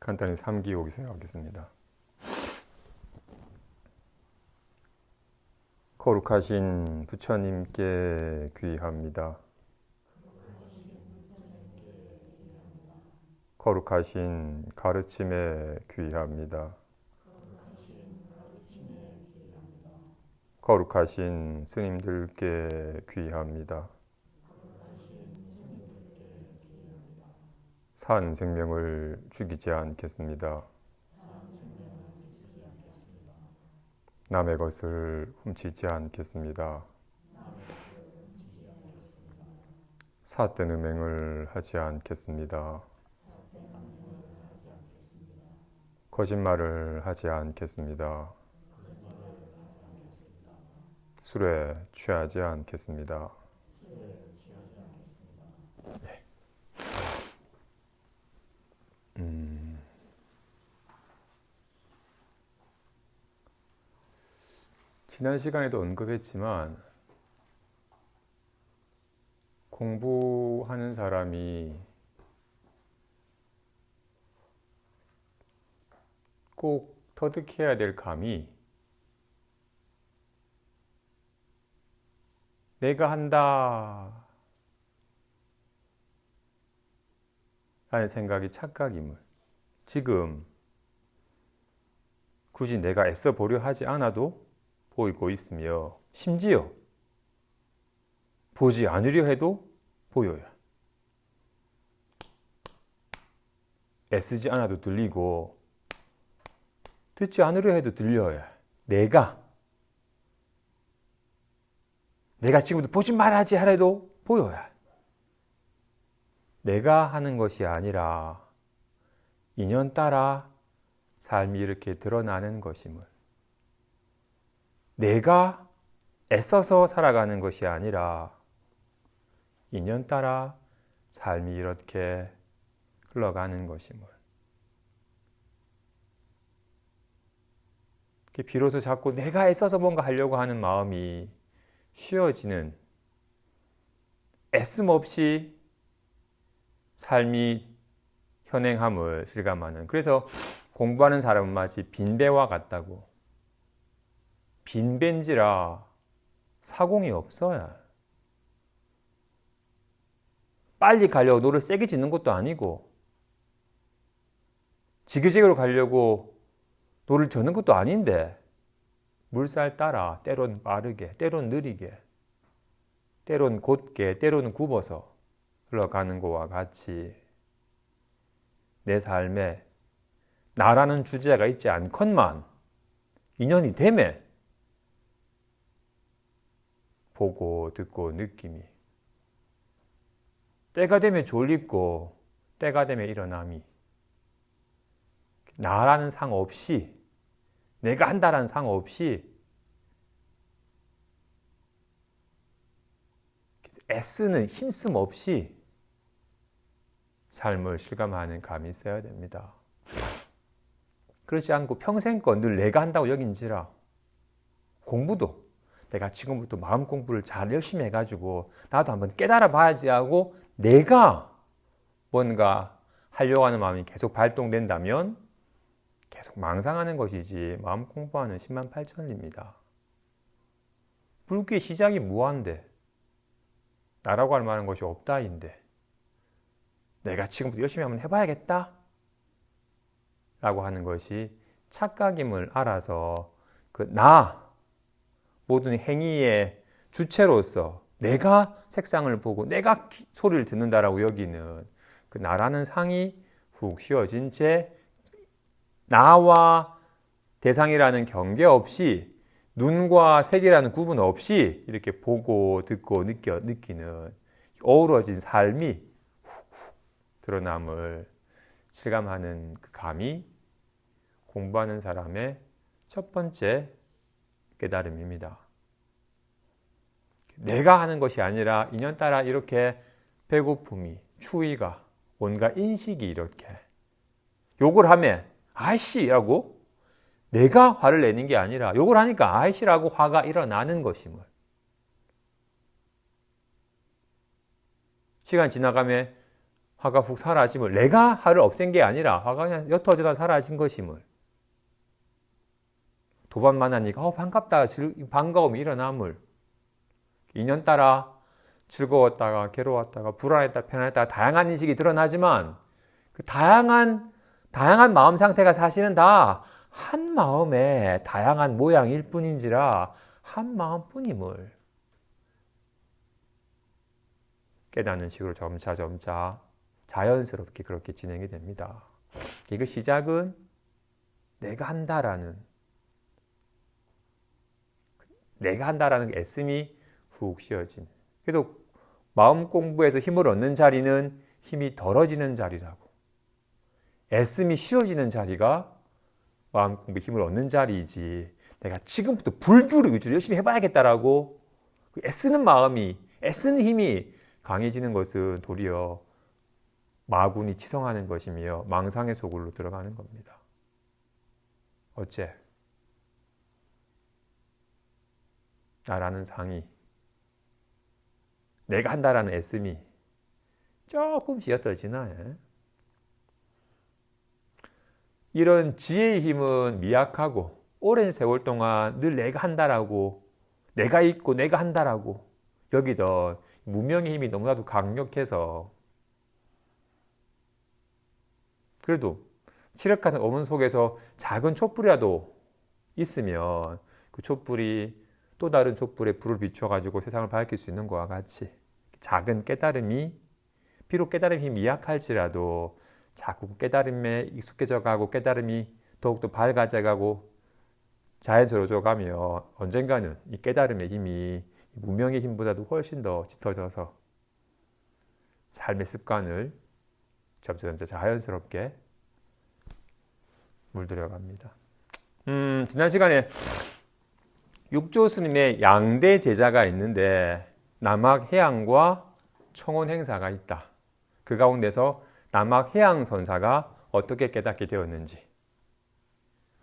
간단히 3기옥 생각하겠습니다. 거룩하신 부처님께 귀합니다. 거룩하신 가르침에 귀합니다. 거룩하신 스님들께 귀합니다. 산 생명을 죽이지 않겠습니다. 남의 것을 훔치지 않겠습니다. 삿된 음행을 하지 않겠습니다. 거짓말을 하지 않겠습니다. 술에 취하지 않겠습니다. 네. 지난 시간에도 언급했지만 공부하는 사람이 꼭 터득해야 될 감이 내가 한다 라는 생각이 착각임을 지금 굳이 내가 애써 보려 하지 않아도 보이고 있으며 심지어 보지 않으려 해도 보여요. 애쓰지 않아도 들리고 듣지 않으려 해도 들려요. 내가 지금부터 보지 말아야지 하래도 보여요. 내가 하는 것이 아니라 인연 따라 삶이 이렇게 드러나는 것임을, 내가 애써서 살아가는 것이 아니라 인연 따라 삶이 이렇게 흘러가는 것임을, 비로소 자꾸 내가 애써서 뭔가 하려고 하는 마음이 쉬어지는, 애씀 없이 삶이 현행함을 실감하는, 그래서 공부하는 사람은 마치 빈배와 같다고. 빈배인지라 사공이 없어요. 빨리 가려고 노를 세게 짓는 것도 아니고 지그재그로 가려고 노를 저는 것도 아닌데 물살 따라 때론 빠르게, 때론 느리게, 때론 곧게, 때로는 굽어서 흘러가는 것과 같이 내 삶에 나라는 주제가 있지 않건만 인연이 되매 보고 듣고 느낌이, 때가 되면 졸립고 때가 되면 일어남이, 나라는 상 없이, 내가 한다라는 상 없이 애쓰는 힘씀 없이 삶을 실감하는 감이 있어야 됩니다. 그렇지 않고 평생껏 늘 내가 한다고 여긴지라 공부도 내가 지금부터 마음 공부를 잘 열심히 해가지고 나도 한번 깨달아 봐야지 하고 내가 뭔가 하려고 하는 마음이 계속 발동된다면 계속 망상하는 것이지 마음 공부하는 108,000입니다. 불교의 시작이 무한데 나라고 할 만한 것이 없다인데 내가 지금부터 열심히 한번 해봐야겠다 라고 하는 것이 착각임을 알아서 모든 행위의 주체로서 내가 색상을 보고 내가 소리를 듣는다라고 여기는 그 나라는 상이 훅 쉬어진 채 나와 대상이라는 경계 없이 눈과 색이라는 구분 없이 이렇게 보고 듣고 느끼는 어우러진 삶이 훅훅 드러남을 실감하는 그 감이 공부하는 사람의 첫 번째 깨달음입니다. 내가 하는 것이 아니라 인연 따라 이렇게 배고픔이, 추위가, 온갖 인식이 이렇게 욕을 하면 아이씨라고 내가 화를 내는 게 아니라 욕을 하니까 아이씨라고 화가 일어나는 것임을, 시간 지나가면 화가 훅 사라짐을, 내가 화를 없앤 게 아니라 화가 그냥 옅어져다 사라진 것임을. 도반 만나니까 반갑다, 반가움이 일어남을. 인연 따라 즐거웠다가 괴로웠다가 불안했다 편안했다가 다양한 인식이 드러나지만 그 다양한 마음 상태가 사실은 다 한 마음의 다양한 모양일 뿐인지라 한 마음뿐임을 깨닫는 식으로 점차 자연스럽게 그렇게 진행이 됩니다. 이거 시작은 내가 한다라는 애씀이 훅 쉬어진. 그래서 마음 공부에서 힘을 얻는 자리는 힘이 덜어지는 자리라고. 애씀이 쉬어지는 자리가 마음 공부에 힘을 얻는 자리이지. 내가 지금부터 불교를 위주로 열심히 해봐야겠다라고 애쓰는 마음이, 애쓰는 힘이 강해지는 것은 도리어 마군이 치성하는 것이며 망상의 소굴로 들어가는 겁니다. 어째? 나라는 상이, 내가 한다라는 애씀이 조금씩 옅어지나? 이런 지혜의 힘은 미약하고 오랜 세월 동안 늘 내가 한다라고, 내가 있고 내가 한다라고 여기던 무명의 힘이 너무나도 강력해서 그래도 칠흑하는 어문 속에서 작은 촛불이라도 있으면 그 촛불이 또 다른 촛불에 불을 비춰가지고 세상을 밝힐 수 있는 것과 같이 작은 깨달음이, 비록 깨달음이 미약할지라도 자꾸 깨달음에 익숙해져 가고 깨달음이 더욱더 밝아져 가고 자연스러워져 가며 언젠가는 이 깨달음의 힘이 무명의 힘보다도 훨씬 더 짙어져서 삶의 습관을 점차 자연스럽게 물들여갑니다. 지난 시간에 육조 스님의 양대 제자가 있는데 남학해양과 청혼행사가 있다. 그 가운데서 남학해양 선사가 어떻게 깨닫게 되었는지,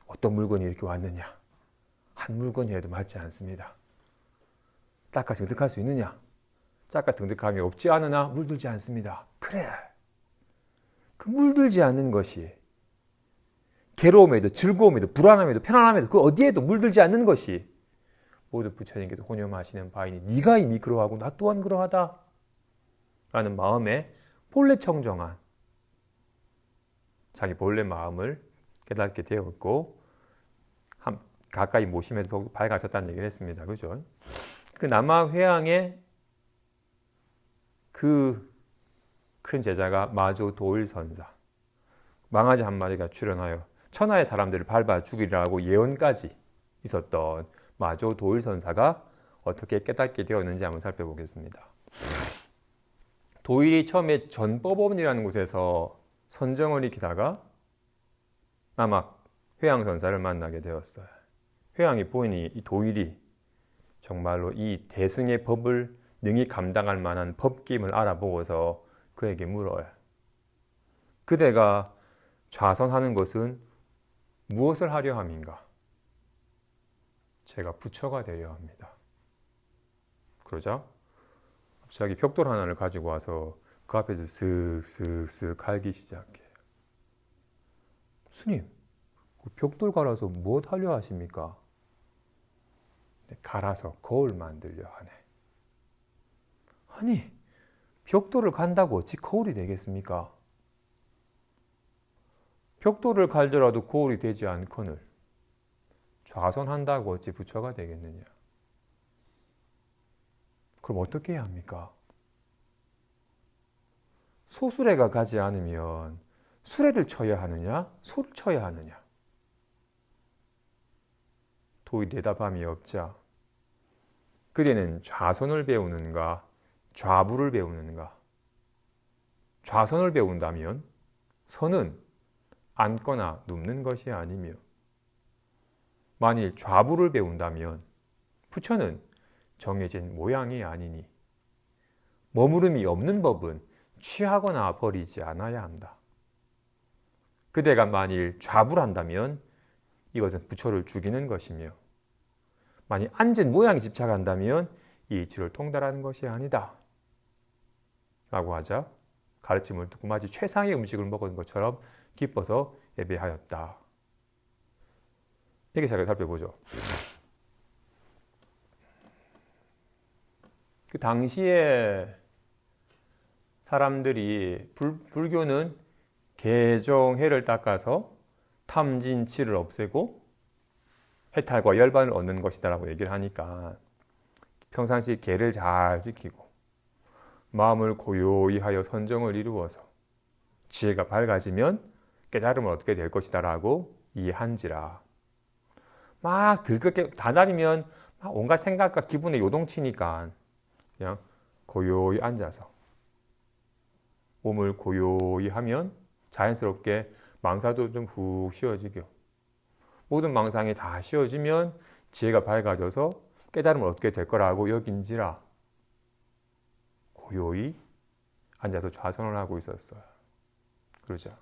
어떤 물건이 이렇게 왔느냐, 한 물건이라도 맞지 않습니다. 닦아 등득할 수 있느냐, 닦아 등득함이 없지 않으나 물들지 않습니다. 그래, 그 물들지 않는 것이 괴로움에도 즐거움에도 불안함에도 편안함에도 그 어디에도 물들지 않는 것이 모두 부처님께서 혼념하시는 바이니 네가 이미 그러하고 나 또한 그러하다 라는 마음에 본래 청정한 자기 본래 마음을 깨닫게 되었고 가까이 모시면서 더욱 밝아졌다는 얘기를 했습니다. 그죠? 그 남학회양의 그 큰 제자가 마조 도일선사, 망아지 한 마리가 출현하여 천하의 사람들을 밟아 죽이라고 예언까지 있었던 마조 도일선사가 어떻게 깨닫게 되었는지 한번 살펴보겠습니다. 도일이 처음에 전법원이라는 곳에서 선정을 익히다가 남학 회양선사를 만나게 되었어요. 회양이 보니 이 도일이 정말로 이 대승의 법을 능히 감당할 만한 법기임을 알아보고서 그에게 물어요. 그대가 좌선하는 것은 무엇을 하려 함인가? 제가 부처가 되려 합니다. 그러자 갑자기 벽돌 하나를 가지고 와서 그 앞에서 쓱쓱쓱 갈기 시작해요. 스님, 그 벽돌 갈아서 무엇 하려 하십니까? 갈아서 거울 만들려 하네. 아니, 벽돌을 간다고 어찌 거울이 되겠습니까? 벽돌을 갈더라도 거울이 되지 않거늘 좌선한다고 어찌 부처가 되겠느냐? 그럼 어떻게 해야 합니까? 소수레가 가지 않으면 수레를 쳐야 하느냐? 소를 쳐야 하느냐? 도일이 대답함이 없자 그대는 좌선을 배우는가? 좌부를 배우는가? 좌선을 배운다면 선은 앉거나 눕는 것이 아니며 만일 좌부를 배운다면 부처는 정해진 모양이 아니니 머무름이 없는 법은 취하거나 버리지 않아야 한다. 그대가 만일 좌부를 한다면 이것은 부처를 죽이는 것이며 만일 앉은 모양에 집착한다면 이 이치를 통달하는 것이 아니다. 라고 하자 가르침을 듣고 마치 최상의 음식을 먹은 것처럼 기뻐서 예배하였다. 이렇게 잘 살펴보죠. 그 당시에 사람들이 불교는 개정해를 닦아서 탐진치를 없애고 해탈과 열반을 얻는 것이다라고 얘기를 하니까 평상시 계를 잘 지키고 마음을 고요히 하여 선정을 이루어서 지혜가 밝아지면 깨달음을 얻게 될 것이다라고 이해한지라. 막 들끓게 다다리면 온갖 생각과 기분에 요동치니까 그냥 고요히 앉아서 몸을 고요히 하면 자연스럽게 망사도 좀 훅 쉬어지고 모든 망상이 다 쉬어지면 지혜가 밝아져서 깨달음을 얻게 될 거라고 여긴지라 고요히 앉아서 좌선을 하고 있었어요. 그러자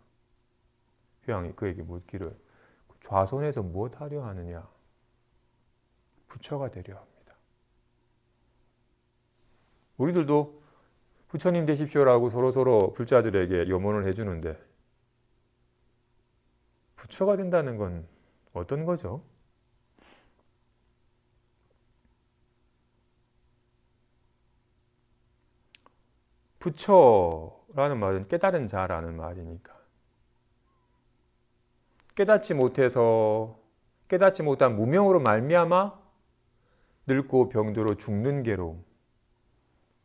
회왕이 그에게 묻기를 좌선에서 무엇 하려 하느냐? 부처가 되려 합니다. 우리들도 부처님 되십시오라고 서로 불자들에게 염원을 해주는데 부처가 된다는 건 어떤 거죠? 부처라는 말은 깨달은 자라는 말이니까 깨닫지 못한 무명으로 말미암아 늙고 병들어 죽는 괴로움,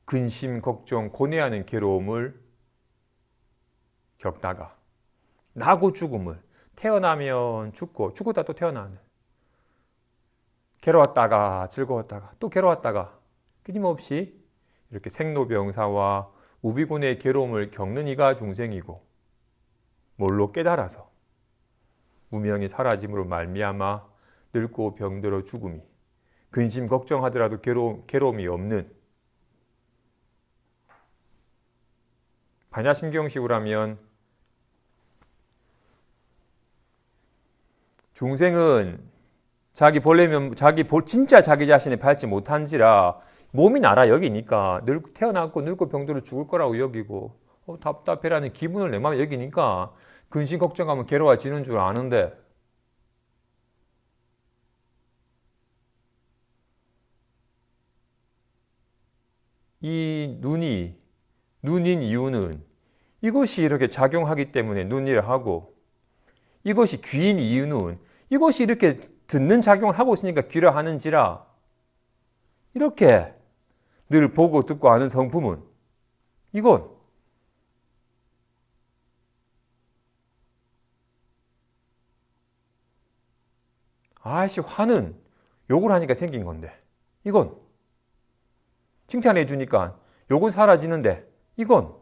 근심, 걱정, 고뇌하는 괴로움을 겪다가 나고 죽음을 태어나면 죽었다 또 태어나는 괴로웠다가 즐거웠다가 또 괴로웠다가 끊임없이 이렇게 생로병사와 우비곤의 괴로움을 겪는 이가 중생이고 뭘로 깨달아서 무명이 사라짐으로 말미암아 늙고 병들어 죽음이 근심 걱정하더라도 괴로움이 없는 반야심경식으로 하면 중생은 진짜 자기 자신을 밟지 못한지라 몸이 나라 여기니까 태어났고 늙고 병들어 죽을 거라고 여기고 답답해라는 기분을 내 마음에 여기니까 근심 걱정하면 괴로워지는 줄 아는데 이 눈인 이유는 이것이 이렇게 작용하기 때문에 눈이라 하고 이것이 귀인 이유는 이것이 이렇게 듣는 작용을 하고 있으니까 귀라 하는지라 이렇게 늘 보고 듣고 아는 성품은 이건 화는 욕을 하니까 생긴 건데 이건 칭찬해 주니까 욕은 사라지는데 이건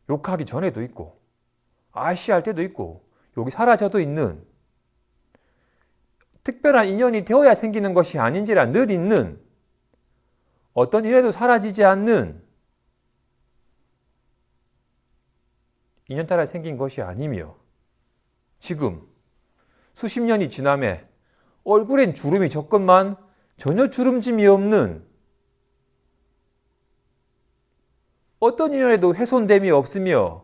욕하기 전에도 있고 할 때도 있고 욕이 사라져도 있는 특별한 인연이 되어야 생기는 것이 아닌지라 늘 있는 어떤 일에도 사라지지 않는 인연 따라 생긴 것이 아니며 지금 수십 년이 지남에 얼굴엔 주름이 졌건만 전혀 주름짐이 없는 어떤 인연에도 훼손됨이 없으며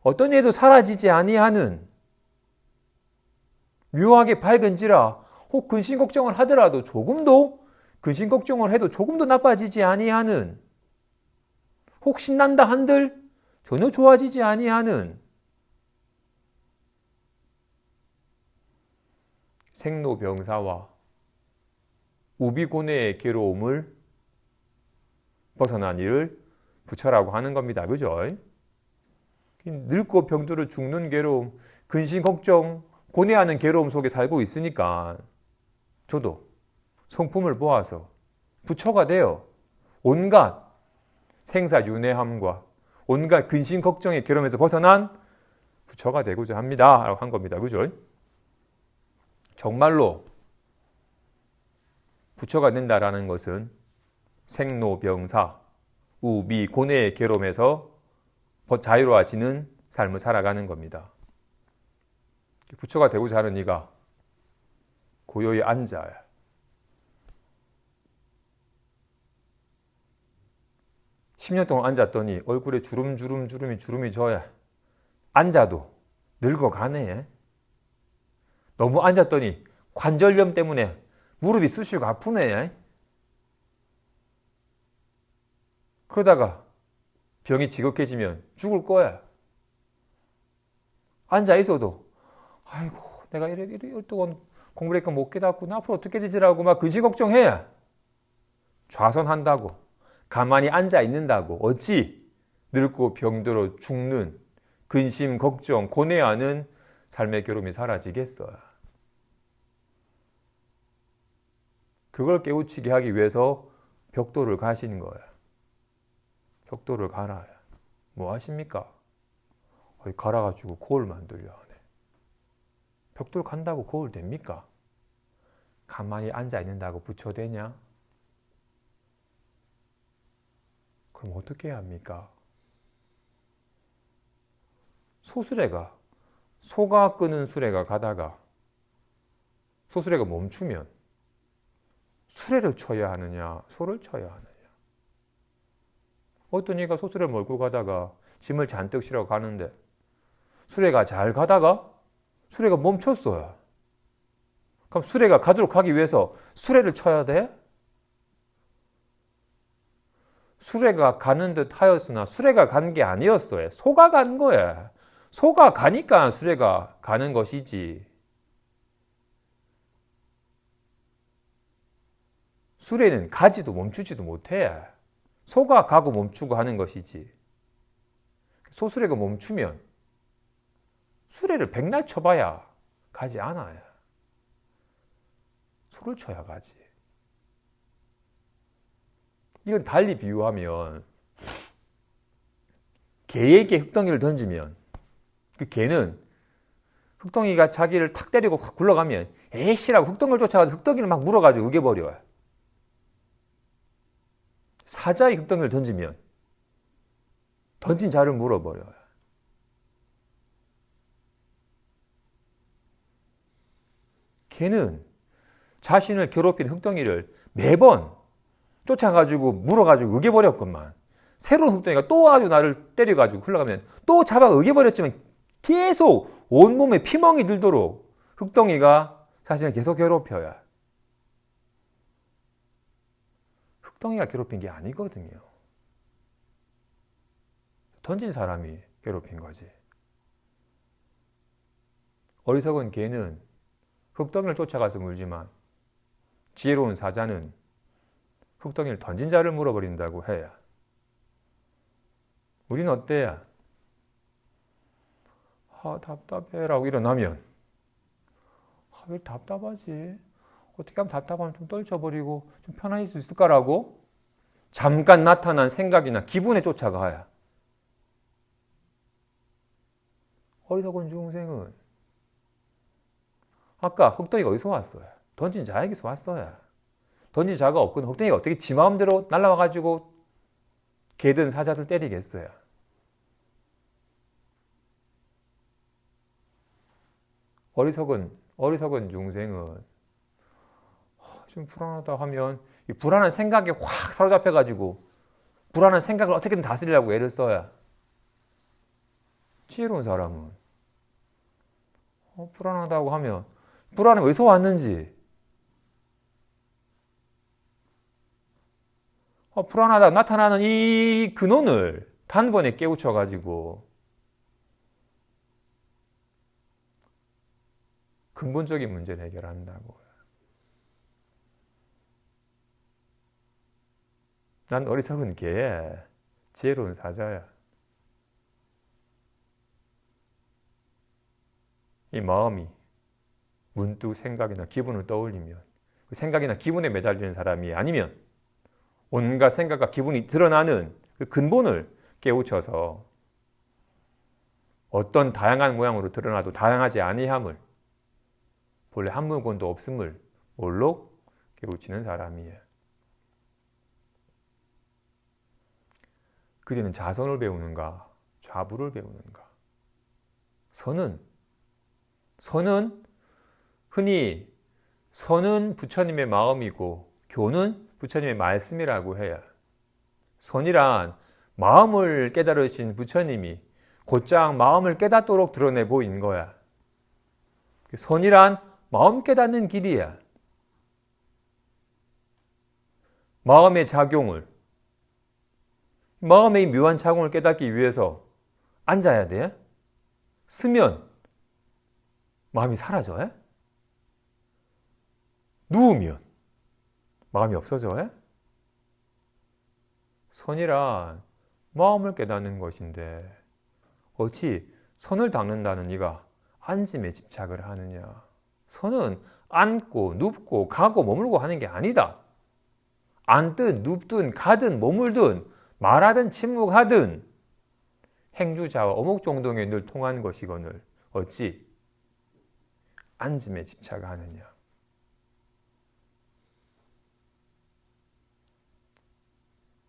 어떤 일에도 사라지지 아니하는 묘하게 밝은지라 혹 근심 걱정을 하더라도 조금도 근심 걱정을 해도 조금도 나빠지지 아니하는 혹 신난다 한들 전혀 좋아지지 아니하는 생로병사와 우비고뇌의 괴로움을 벗어난 이를 부처라고 하는 겁니다. 그죠? 늙고 병들어 죽는 괴로움, 근심 걱정, 고뇌하는 괴로움 속에 살고 있으니까 저도 성품을 모아서 부처가 되어 온갖 생사윤회함과 온갖 근심 걱정의 괴로움에서 벗어난 부처가 되고자 합니다. 라고 한 겁니다. 그죠? 정말로 부처가 된다라는 것은 생로병사, 우비, 고뇌의 괴로움에서 자유로워지는 삶을 살아가는 겁니다. 부처가 되고자 하는 이가 고요히 앉아야 10년 동안 앉았더니 얼굴에 주름이 져야 앉아도 늙어가네. 너무 앉았더니 관절염 때문에 무릎이 쑤시고 아프네. 그러다가 병이 지극해지면 죽을 거야. 앉아 있어도 아이고 내가 이래 동안 공부를 했고 못 깨닫구나. 앞으로 어떻게 되지라고 막 근심 걱정해. 좌선한다고. 가만히 앉아 있는다고. 어찌 늙고 병들어 죽는 근심, 걱정, 고뇌하는 삶의 괴로움이 사라지겠어요. 그걸 깨우치게 하기 위해서 벽돌을 가시는 거예요. 벽돌을 갈아요. 뭐 하십니까? 갈아가지고 거울 만들려 하네. 벽돌 간다고 거울 됩니까? 가만히 앉아 있는다고 붙여대냐? 그럼 어떻게 해야 합니까? 소가 끄는 수레가 가다가 소수레가 멈추면 수레를 쳐야 하느냐, 소를 쳐야 하느냐? 어떤 이가 소수레를 몰고 가다가 짐을 잔뜩 실어 가는데 수레가 잘 가다가 수레가 멈췄어요. 그럼 수레가 가도록 하기 위해서 수레를 쳐야 돼? 수레가 가는 듯 하였으나 수레가 간 게 아니었어요. 소가 간 거야. 소가 가니까 수레가 가는 것이지. 수레는 가지도 멈추지도 못해. 소가 가고 멈추고 하는 것이지. 소수레가 멈추면 수레를 백날 쳐봐야 가지 않아요. 소를 쳐야 가지. 이건 달리 비유하면 개에게 흙덩이를 던지면 그 개는 흙덩이가 자기를 탁 때리고 확 굴러가면 에이씨라고 흙덩이를 쫓아가서 흙덩이를 막 물어가지고 으겨버려요. 사자의 흙덩이를 던지면 던진 자를 물어버려요. 개는 자신을 괴롭힌 흙덩이를 매번 쫓아가지고 물어가지고 으겨버렸건만 새로운 흙덩이가 또 아주 나를 때려가지고 흘러가면 또 잡아 으겨버렸지만 계속 온몸에 피멍이 들도록 흙덩이가 자신을 계속 괴롭혀요. 흙덩이가 괴롭힌 게 아니거든요. 던진 사람이 괴롭힌 거지. 어리석은 개는 흙덩이를 쫓아가서 물지만 지혜로운 사자는 흙덩이를 던진 자를 물어버린다고 해야. 우리는 어때야? 답답해라고 일어나면 왜 답답하지? 어떻게 하면 답답하면 좀 떨쳐버리고 좀 편안해질 수 있을까라고 잠깐 나타난 생각이나 기분에 쫓아가야. 어리석은 중생은 아까 흙덩이가 어디서 왔어요? 던진 자에게서 왔어요. 던진 자가 없거든 흙덩이가 어떻게 지 마음대로 날아와가지고 개든 사자들 때리겠어요? 어리석은 중생은 좀 불안하다 하면 이 불안한 생각에 확 사로잡혀가지고 불안한 생각을 어떻게든 다스리려고 애를 써야. 지혜로운 사람은 불안하다고 하면 불안은 어디서 왔는지 불안하다 나타나는 이 근원을 단번에 깨우쳐가지고 근본적인 문제를 해결한다고. 난 어리석은 개에 지혜로운 사자야. 이 마음이 문득 생각이나 기분을 떠올리면 그 생각이나 기분에 매달리는 사람이 아니면 온갖 생각과 기분이 드러나는 그 근본을 깨우쳐서 어떤 다양한 모양으로 드러나도 다양하지 아니함을 본래 한 물건도 없음을 올록 깨우치는 사람이에요. 그대는 자선을 배우는가 좌부를 배우는가? 선은 흔히 선은 부처님의 마음이고 교는 부처님의 말씀이라고 해요. 선이란 마음을 깨달으신 부처님이 곧장 마음을 깨닫도록 드러내 보인 거야. 선이란 마음 깨닫는 길이야. 마음의 작용을, 마음의 묘한 작용을 깨닫기 위해서 앉아야 돼. 쓰면 마음이 사라져. 누우면 마음이 없어져. 선이란 마음을 깨닫는 것인데 어찌 선을 닦는다는 이가 앉음에 집착을 하느냐. 선은 앉고 눕고 가고 머물고 하는 게 아니다. 앉든 눕든 가든 머물든 말하든 침묵하든 행주자와 어목종동에 늘 통한 것이거늘 어찌 앉음에 집착하느냐.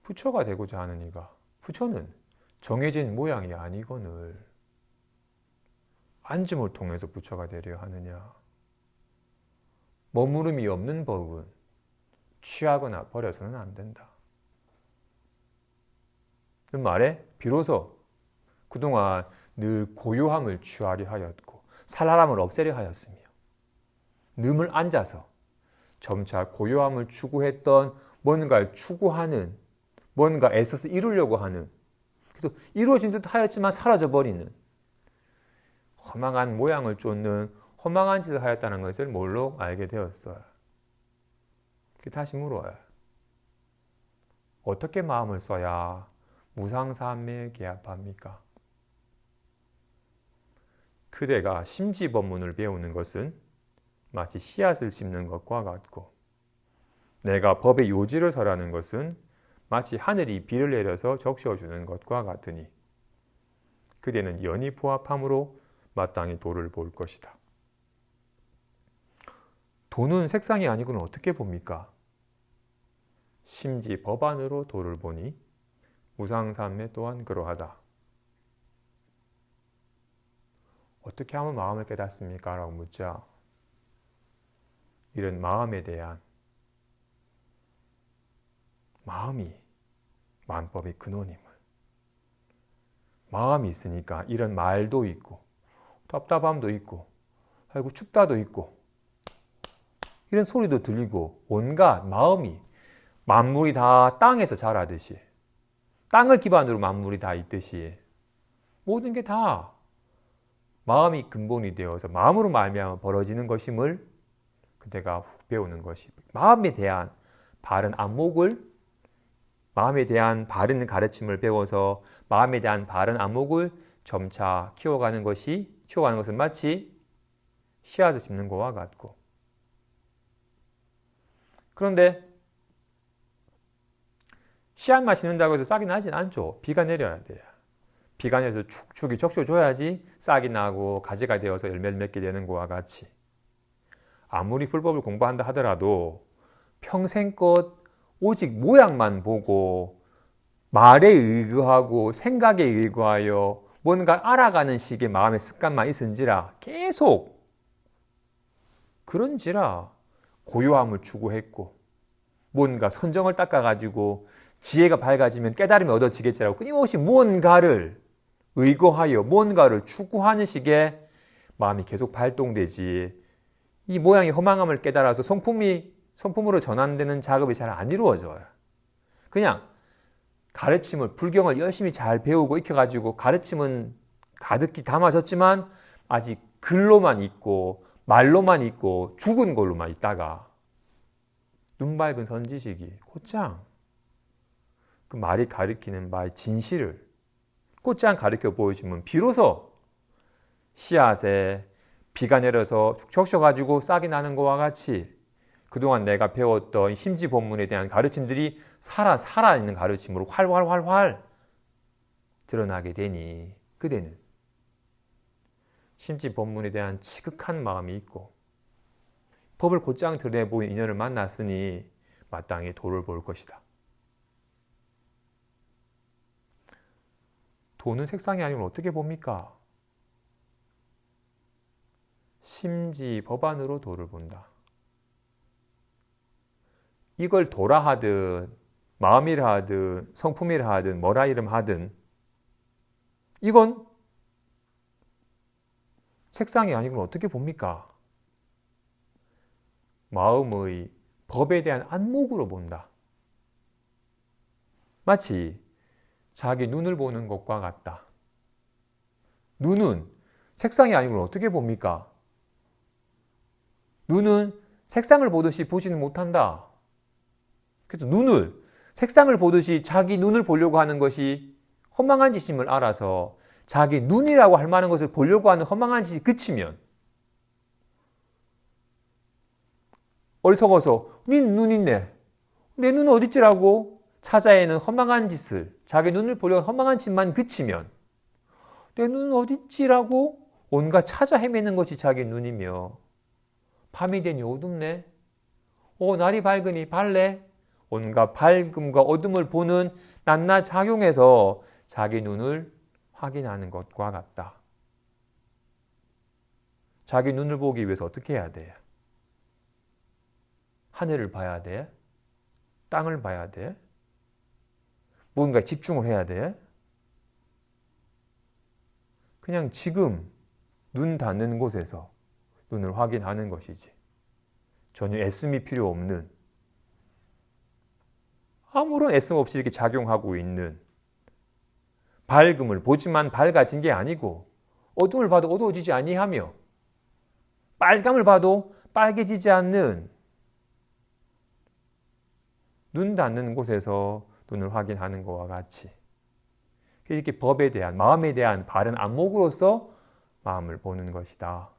부처가 되고자 하는 이가 부처는 정해진 모양이 아니거늘 앉음을 통해서 부처가 되려 하느냐. 머무름이 없는 법은 취하거나 버려서는 안 된다. 그 말에 비로소 그동안 늘 고요함을 취하려 하였고 살아남을 없애려 하였으며 늘 앉아서 점차 고요함을 추구했던 뭔가를 추구하는 뭔가 애써서 이루려고 하는 그래서 이루어진 듯 하였지만 사라져버리는 허망한 모양을 쫓는 허망한 짓을 하였다는 것을 뭘로 알게 되었어요. 다시 물어요. 어떻게 마음을 써야 무상삼매에 개합합니까? 그대가 심지법문을 배우는 것은 마치 씨앗을 심는 것과 같고 내가 법의 요지를 설하는 것은 마치 하늘이 비를 내려서 적셔주는 것과 같으니 그대는 연이 부합함으로 마땅히 도를 볼 것이다. 도는 색상이 아니고는 어떻게 봅니까? 심지 법안으로 도를 보니 무상삼매 또한 그러하다. 어떻게 하면 마음을 깨닫습니까? 라고 묻자 이런 마음에 대한 마음이 만법의 근원임을 마음이 있으니까 이런 말도 있고 답답함도 있고 아이고 춥다도 있고 이런 소리도 들리고 온갖 마음이 만물이 다 땅에서 자라듯이 땅을 기반으로 만물이 다 있듯이 모든 게 다 마음이 근본이 되어서 마음으로 말미암아 벌어지는 것임을 그대가 배우는 것이 마음에 대한 바른 안목을 마음에 대한 바른 가르침을 배워서 마음에 대한 바른 안목을 점차 키워가는 것은 마치 씨앗을 심는 것과 같고 그런데 씨앗만 심는다고 해서 싹이 나진 않죠. 비가 내려야 돼요. 비가 내려서 축축이 적셔줘야지 싹이 나고 가지가 되어서 열매를 맺게 되는 것과 같이 아무리 불법을 공부한다 하더라도 평생껏 오직 모양만 보고 말에 의거하고 생각에 의거하여 뭔가 알아가는 식의 마음의 습관만 있은지라 계속 그런지라 고요함을 추구했고 뭔가 선정을 닦아가지고 지혜가 밝아지면 깨달음이 얻어지겠지라고 끊임없이 무언가를 의거하여 무언가를 추구하는 식의 마음이 계속 발동되지 이 모양의 허망함을 깨달아서 성품으로 전환되는 작업이 잘 안 이루어져요. 그냥 가르침을 불경을 열심히 잘 배우고 익혀가지고 가르침은 가득히 담아졌지만 아직 글로만 있고 말로만 있고 죽은 걸로만 있다가 눈 밝은 선지식이 곧장 그 말이 가리키는 말의 진실을 곧장 가르쳐 보여주면 비로소 씨앗에 비가 내려서 적셔가지고 싹이 나는 것과 같이 그동안 내가 배웠던 심지법문에 대한 가르침들이 살아있는 가르침으로 활활 드러나게 되니 그대는 심지법문에 대한 지극한 마음이 있고 법을 곧장 드러내 보인 인연을 만났으니 마땅히 도를 볼 것이다. 도는 색상이 아니면 어떻게 봅니까? 심지 법안으로 도를 본다. 이걸 도라 하든 마음이라 하든 성품이라 하든 뭐라 이름 하든 이건 색상이 아니고 어떻게 봅니까? 마음의 법에 대한 안목으로 본다. 마치 자기 눈을 보는 것과 같다. 눈은 색상이 아니고 어떻게 봅니까? 눈은 색상을 보듯이 보지는 못한다. 그래서 눈을 색상을 보듯이 자기 눈을 보려고 하는 것이 허망한 짓임을 알아서 자기 눈이라고 할 만한 것을 보려고 하는 허망한 짓이 그치면 어리석어서 네 눈 있네. 내 눈은 어딨지라고 찾아내는 허망한 짓을 자기 눈을 보려고 허망한 짓만 그치면 내 눈은 어딨지라고 온갖 찾아 헤매는 것이 자기 눈이며 밤이 되니 어둡네. 날이 밝으니 밝네. 온갖 밝음과 어둠을 보는 낱낱 작용해서 자기 눈을 확인하는 것과 같다. 자기 눈을 보기 위해서 어떻게 해야 돼? 하늘을 봐야 돼? 땅을 봐야 돼? 뭔가 집중을 해야 돼? 그냥 지금 눈 닿는 곳에서 눈을 확인하는 것이지. 전혀 애씀이 필요 없는, 아무런 애씀 없이 이렇게 작용하고 있는 밝음을 보지만 밝아진 게 아니고 어둠을 봐도 어두워지지 아니하며 빨감을 봐도 빨개지지 않는 눈 닿는 곳에서 눈을 확인하는 것과 같이 이렇게 법에 대한, 마음에 대한 바른 안목으로서 마음을 보는 것이다.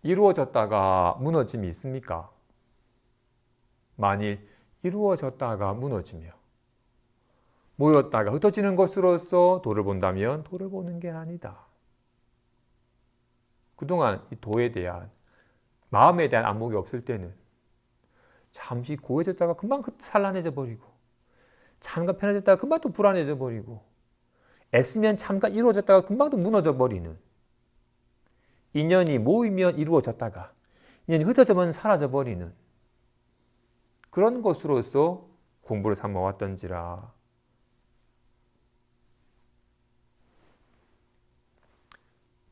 이루어졌다가 무너짐이 있습니까? 만일 이루어졌다가 무너지며 모였다가 흩어지는 것으로서 도를 본다면 도를 보는 게 아니다. 그동안 이 도에 대한, 마음에 대한 안목이 없을 때는 잠시 고해졌다가 금방 산란해져 버리고 잠깐 편해졌다가 금방 또 불안해져 버리고 애쓰면 잠깐 이루어졌다가 금방 또 무너져 버리는, 인연이 모이면 이루어졌다가 인연이 흩어져면 사라져 버리는 그런 것으로서 공부를 삼아왔던지라.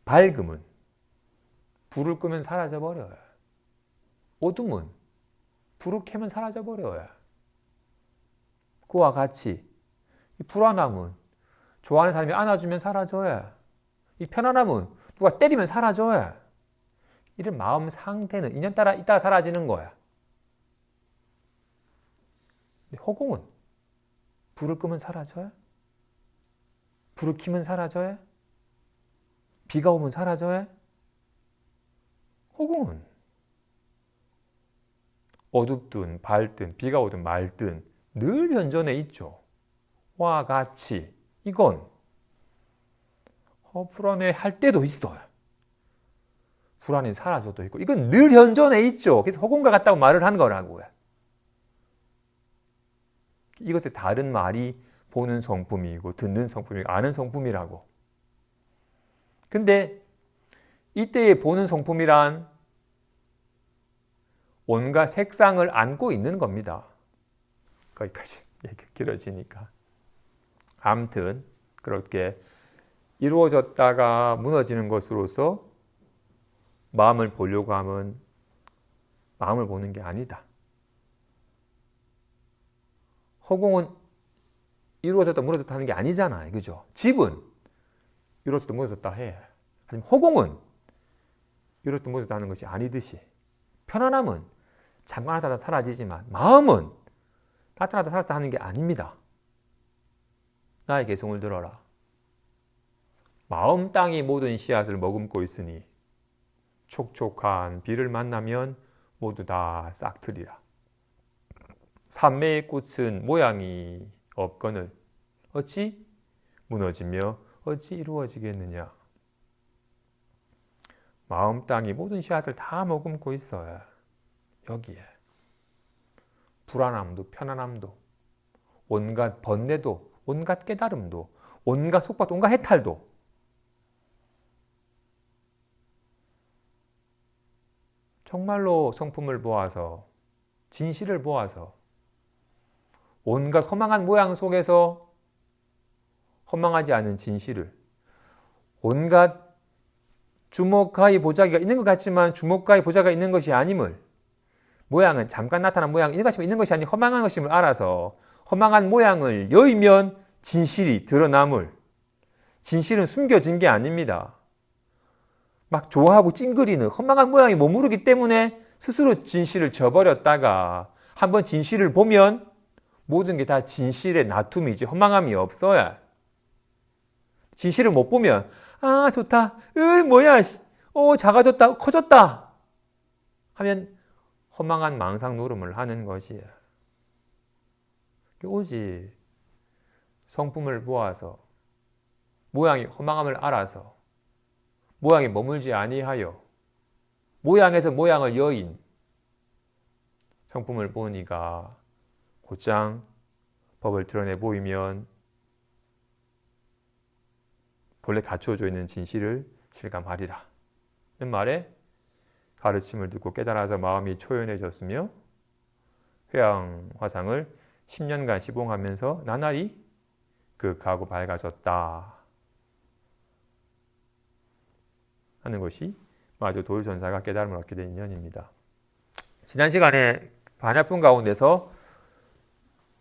밝음은 불을 끄면 사라져 버려요. 어둠은 불을 켜면 사라져 버려요. 그와 같이 이 불안함은 좋아하는 사람이 안아주면 사라져요. 이 편안함은 누가 때리면 사라져요. 이런 마음 상태는 인연 따라 이따 사라지는 거야. 허공은 불을 끄면 사라져요. 불을 켜면 사라져요. 비가 오면 사라져요. 허공은 어둡든 밝든 비가 오든 말든 늘 현존해 있죠. 와 같이 이건 불안해 할 때도 있어요. 불안이 사라져도 있고 이건 늘 현존해 있죠. 그래서 허공과 같다고 말을 한 거라고요. 이것의 다른 말이 보는 성품이고 듣는 성품이고 아는 성품이라고. 근데 이때의 보는 성품이란 온갖 색상을 안고 있는 겁니다. 거기까지 얘기 길어지니까. 아무튼 그렇게 이루어졌다가 무너지는 것으로서 마음을 보려고 하면 마음을 보는 게 아니다. 허공은 이루어졌다 무너졌다 하는 게 아니잖아요. 그죠? 집은 이루어졌다 무너졌다 해. 하지만 허공은 이루어졌다 무너졌다 하는 것이 아니듯이 편안함은 잠깐 나타나다 사라지지만 마음은 나타나다 사라졌다 하는 게 아닙니다. 나의 개성을 들어라. 마음 땅이 모든 씨앗을 머금고 있으니 촉촉한 비를 만나면 모두 다 싹트리라. 산매의 꽃은 모양이 없거늘 어찌 무너지며 어찌 이루어지겠느냐. 마음 땅이 모든 씨앗을 다 머금고 있어요. 여기에 불안함도 편안함도 온갖 번뇌도 온갖 깨달음도 온갖 속박도 온갖 해탈도 정말로 성품을 보아서 진실을 보아서 온갖 허망한 모양 속에서 허망하지 않은 진실을, 온갖 주목가의 보자기가 있는 것 같지만 주목가의 보자기가 있는 것이 아님을, 모양은 잠깐 나타난 모양 있는 것 같지만 있는 것이 아닌 허망한 것임을 알아서 허망한 모양을 여의면 진실이 드러남을, 진실은 숨겨진 게 아닙니다. 막 좋아하고 찡그리는 허망한 모양이 머무르기 때문에 스스로 진실을 저버렸다가 한번 진실을 보면 모든 게 다 진실의 나툼이지 허망함이 없어야. 진실을 못 보면 아 좋다, 뭐야, 작아졌다, 커졌다 하면 허망한 망상 노름을 하는 것이야. 오직 성품을 보아서 모양이 허망함을 알아서 모양이 머물지 아니하여 모양에서 모양을 여인 성품을 보니까 곧장 법을 드러내 보이면 본래 갖추어져 있는 진실을 실감하리라 는 말에 가르침을 듣고 깨달아서 마음이 초연해졌으며 회양화상을 10년간 시봉하면서 나날이 극하고 밝아졌다 하는 것이 마저 도율전사가 깨달음을 얻게 된 인연입니다. 지난 시간에 반야품 가운데서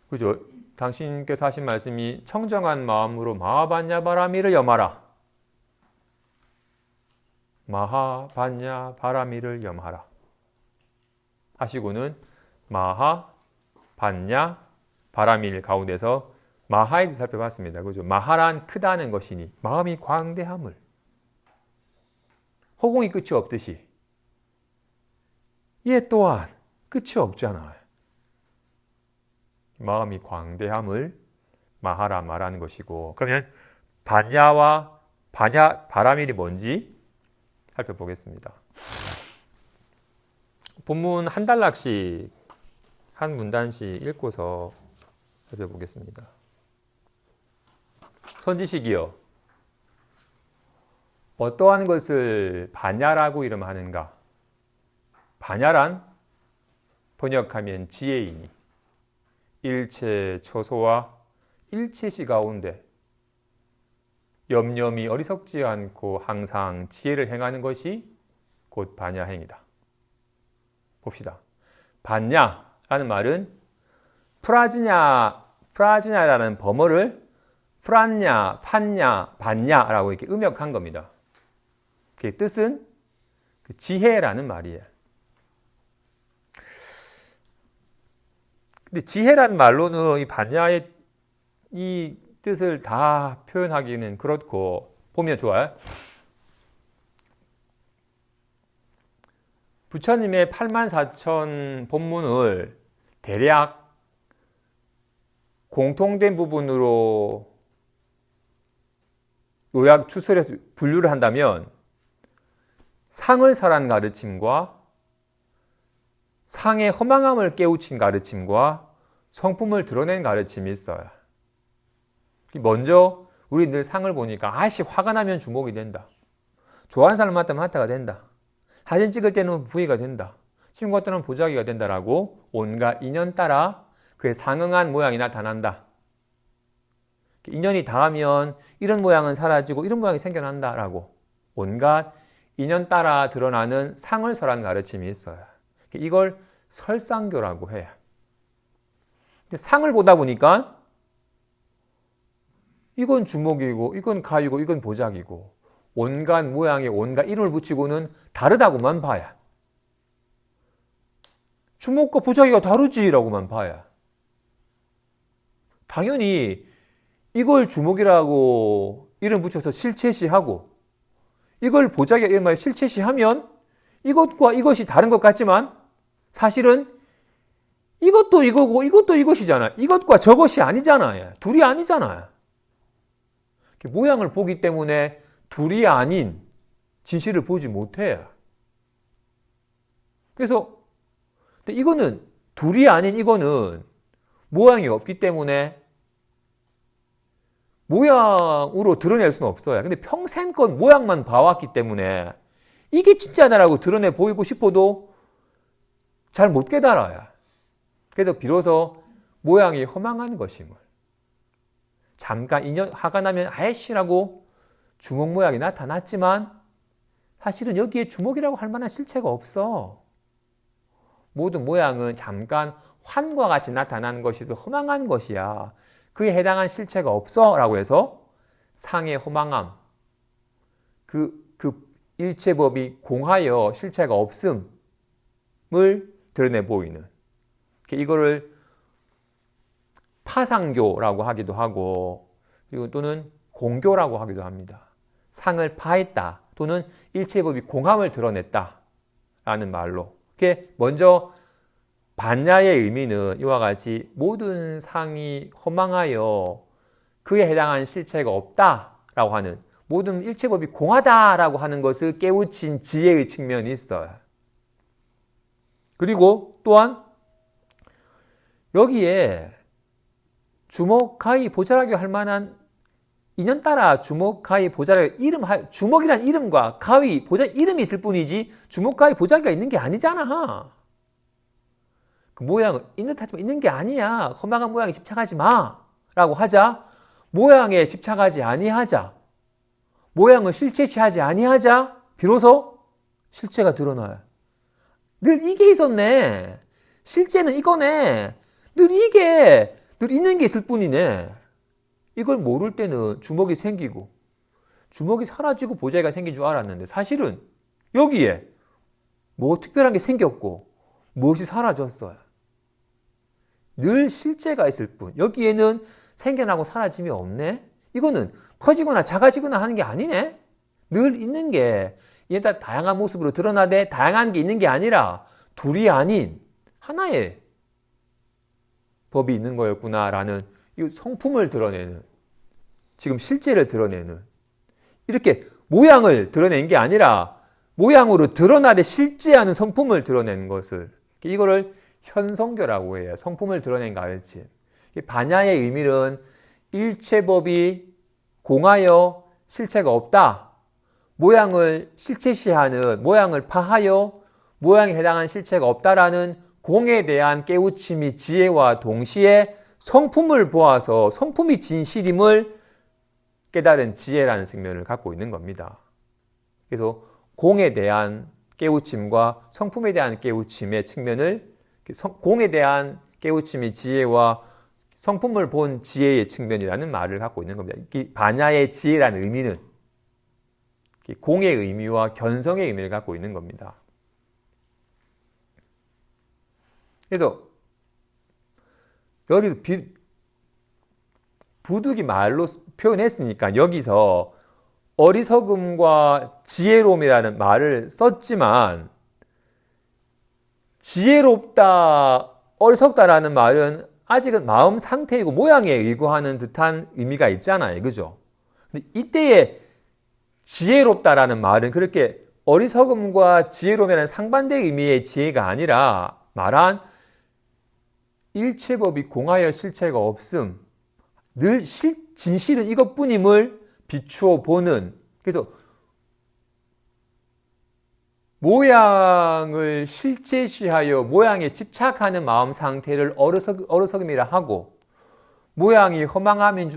그죠? 당신께서 하신 말씀이 청정한 마음으로 마하반야바라미를 염하라. 마하반야바라미를 염하라. 하시고는 마하반야바라밀 가운데서 마하에 대해서 살펴봤습니다. 그죠? 마하란 크다는 것이니 마음이 광대함을. 허공이 끝이 없듯이 얘 또한 끝이 없잖아요. 마음이 광대함을 마하라 말하는 것이고, 그러면 반야와 바라밀이 뭔지 살펴보겠습니다. 본문 한 단락씩 한 문단씩 읽고서 살펴보겠습니다. 선지식이여, 어떠한 것을 반야라고 이름하는가? 반야란 번역하면 지혜이니 일체 초소와 일체시 가운데 염려미 어리석지 않고 항상 지혜를 행하는 것이 곧 반야행이다. 봅시다. 반야라는 말은 프라지냐라는 범어를 프란냐, 판냐, 반냐라고 이렇게 음역한 겁니다. 그 뜻은 지혜라는 말이에요. 근데 지혜라는 말로는 이 반야의 이 뜻을 다 표현하기는 그렇고, 보면 좋아요. 부처님의 84,000 법문을 대략 공통된 부분으로 요약 추설해서 분류를 한다면 상을 설한 가르침과 상의 허망함을 깨우친 가르침과 성품을 드러낸 가르침이 있어요. 먼저 우리 늘 상을 보니까 아씨 화가 나면 주목이 된다. 좋아하는 사람 만나면 한타가 된다. 사진 찍을 때는 부위가 된다. 친구가 때는 보자기가 된다라고 온갖 인연 따라 그에 상응한 모양이 나타난다. 인연이 닿으면 이런 모양은 사라지고 이런 모양이 생겨난다라고 온갖 인연 따라 드러나는 상을 설한 가르침이 있어요. 이걸 설상교라고 해요. 근데 상을 보다 보니까 이건 주목이고 이건 가위고 이건 보자기고 온갖 모양에 온갖 이름을 붙이고는 다르다고만 봐야. 주목과 보자기가 다르지라고만 봐야. 당연히 이걸 주목이라고 이름 붙여서 실체시하고 이걸 보자기가 이런 말 실체시하면 이것과 이것이 다른 것 같지만 사실은 이것도 이거고 이것도 이것이잖아요. 이것과 저것이 아니잖아요. 둘이 아니잖아요. 모양을 보기 때문에 둘이 아닌 진실을 보지 못해요. 그래서 이거는 둘이 아닌 이거는 모양이 없기 때문에 모양으로 드러낼 수는 없어요. 근데 평생껏 모양만 봐왔기 때문에 이게 진짜다라고 드러내 보이고 싶어도 잘 못 깨달아요. 그래도 비로소 모양이 허망한 것임을. 잠깐 인연 화가 나면 아이씨라고 주먹 모양이 나타났지만 사실은 여기에 주먹이라고 할 만한 실체가 없어. 모든 모양은 잠깐 환과 같이 나타나는 것이서 허망한 것이야. 그에 해당한 실체가 없어 라고 해서 상의 허망함, 그 일체법이 공하여 실체가 없음을 드러내 보이는, 이거를 파상교라고 하기도 하고 그리고 또는 공교라고 하기도 합니다. 상을 파했다 또는 일체법이 공함을 드러냈다 라는 말로. 먼저 반야의 의미는 이와 같이 모든 상이 허망하여 그에 해당한 실체가 없다라고 하는, 모든 일체법이 공하다라고 하는 것을 깨우친 지혜의 측면이 있어요. 그리고 또한 여기에 주먹, 가위, 보자라기 할 만한 인연따라 주먹, 가위, 보자라기 주먹이란 이름과 가위, 보자 이름이 있을 뿐이지 주먹, 가위, 보자기가 있는 게 아니잖아. 그 모양은 있는 듯하지만 있는 게 아니야. 허망한 모양에 집착하지 마 라고 하자, 모양에 집착하지 아니하자, 모양을 실체시하지 아니하자 비로소 실체가 드러나요. 늘 이게 있었네. 실제는 이거네. 늘 있는 게 있을 뿐이네. 이걸 모를 때는 주먹이 생기고 주먹이 사라지고 보자기가 생긴 줄 알았는데 사실은 여기에 뭐 특별한 게 생겼고 무엇이 사라졌어요. 늘 실제가 있을 뿐. 여기에는 생겨나고 사라짐이 없네. 이거는 커지거나 작아지거나 하는 게 아니네. 늘 있는 게 얘가 다양한 모습으로 드러나되 다양한 게 있는 게 아니라 둘이 아닌 하나의 법이 있는 거였구나라는 이 성품을 드러내는, 지금 실제를 드러내는, 이렇게 모양을 드러낸 게 아니라 모양으로 드러나되 실제하는 성품을 드러내는 것을, 이거를 현성교라고 해요. 성품을 드러낸 가르침. 반야의 의미는 일체법이 공하여 실체가 없다. 모양을 실체시하는, 모양을 파하여 모양에 해당한 실체가 없다라는 공에 대한 깨우침이 지혜와 동시에 성품을 보아서 성품이 진실임을 깨달은 지혜라는 측면을 갖고 있는 겁니다. 그래서 공에 대한 깨우침과 성품에 대한 깨우침의 측면을, 공에 대한 깨우침이 지혜와 성품을 본 지혜의 측면이라는 말을 갖고 있는 겁니다. 반야의 지혜라는 의미는 공의 의미와 견성의 의미를 갖고 있는 겁니다. 그래서 여기서 부득이 말로 표현했으니까 여기서 어리석음과 지혜로움이라는 말을 썼지만, 지혜롭다, 어리석다라는 말은 아직은 마음 상태이고 모양에 의거하는 듯한 의미가 있잖아요. 그죠? 근데 이때의 지혜롭다라는 말은 그렇게 어리석음과 지혜로움이라는 상반된 의미의 지혜가 아니라 말한 일체법이 공하여 실체가 없음, 늘 진실은 이것뿐임을 비추어 보는, 그래서 모양을 실체시하여 모양에 집착하는 마음 상태를 어리석음이라 하고, 모양이 허망한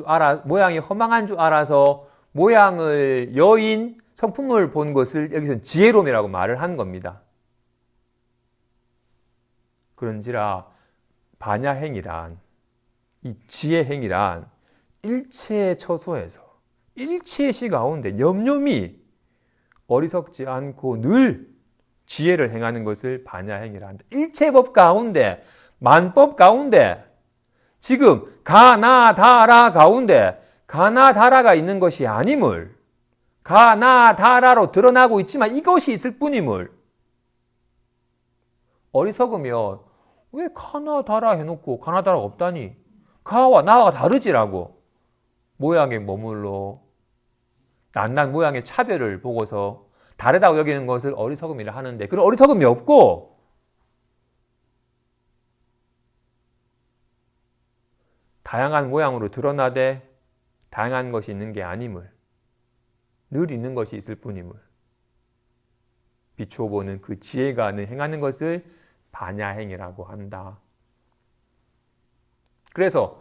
줄 알아서 모양을 여인 성품을 본 것을 여기서는 지혜로움이라고 말을 하는 겁니다. 그런지라 반야행이란, 이 지혜행이란 일체의 처소에서 일체의 시 가운데 염려미 어리석지 않고 늘 지혜를 행하는 것을 반야행이라 한다. 일체법 가운데, 만법 가운데, 지금 가나다라 가운데 가나다라가 있는 것이 아님을, 가나다라로 드러나고 있지만 이것이 있을 뿐임을, 어리석으면 왜 가나다라 해놓고 가나다라가 없다니, 가와 나가 다르지라고 모양에 머물러 낱낱 모양의 차별을 보고서 다르다고 여기는 것을 어리석음이라 하는데, 그런 어리석음이 없고 다양한 모양으로 드러나되 다양한 것이 있는 게 아님을, 늘 있는 것이 있을 뿐임을 비추어 보는 그 지혜가 행하는 것을 반야행이라고 한다. 그래서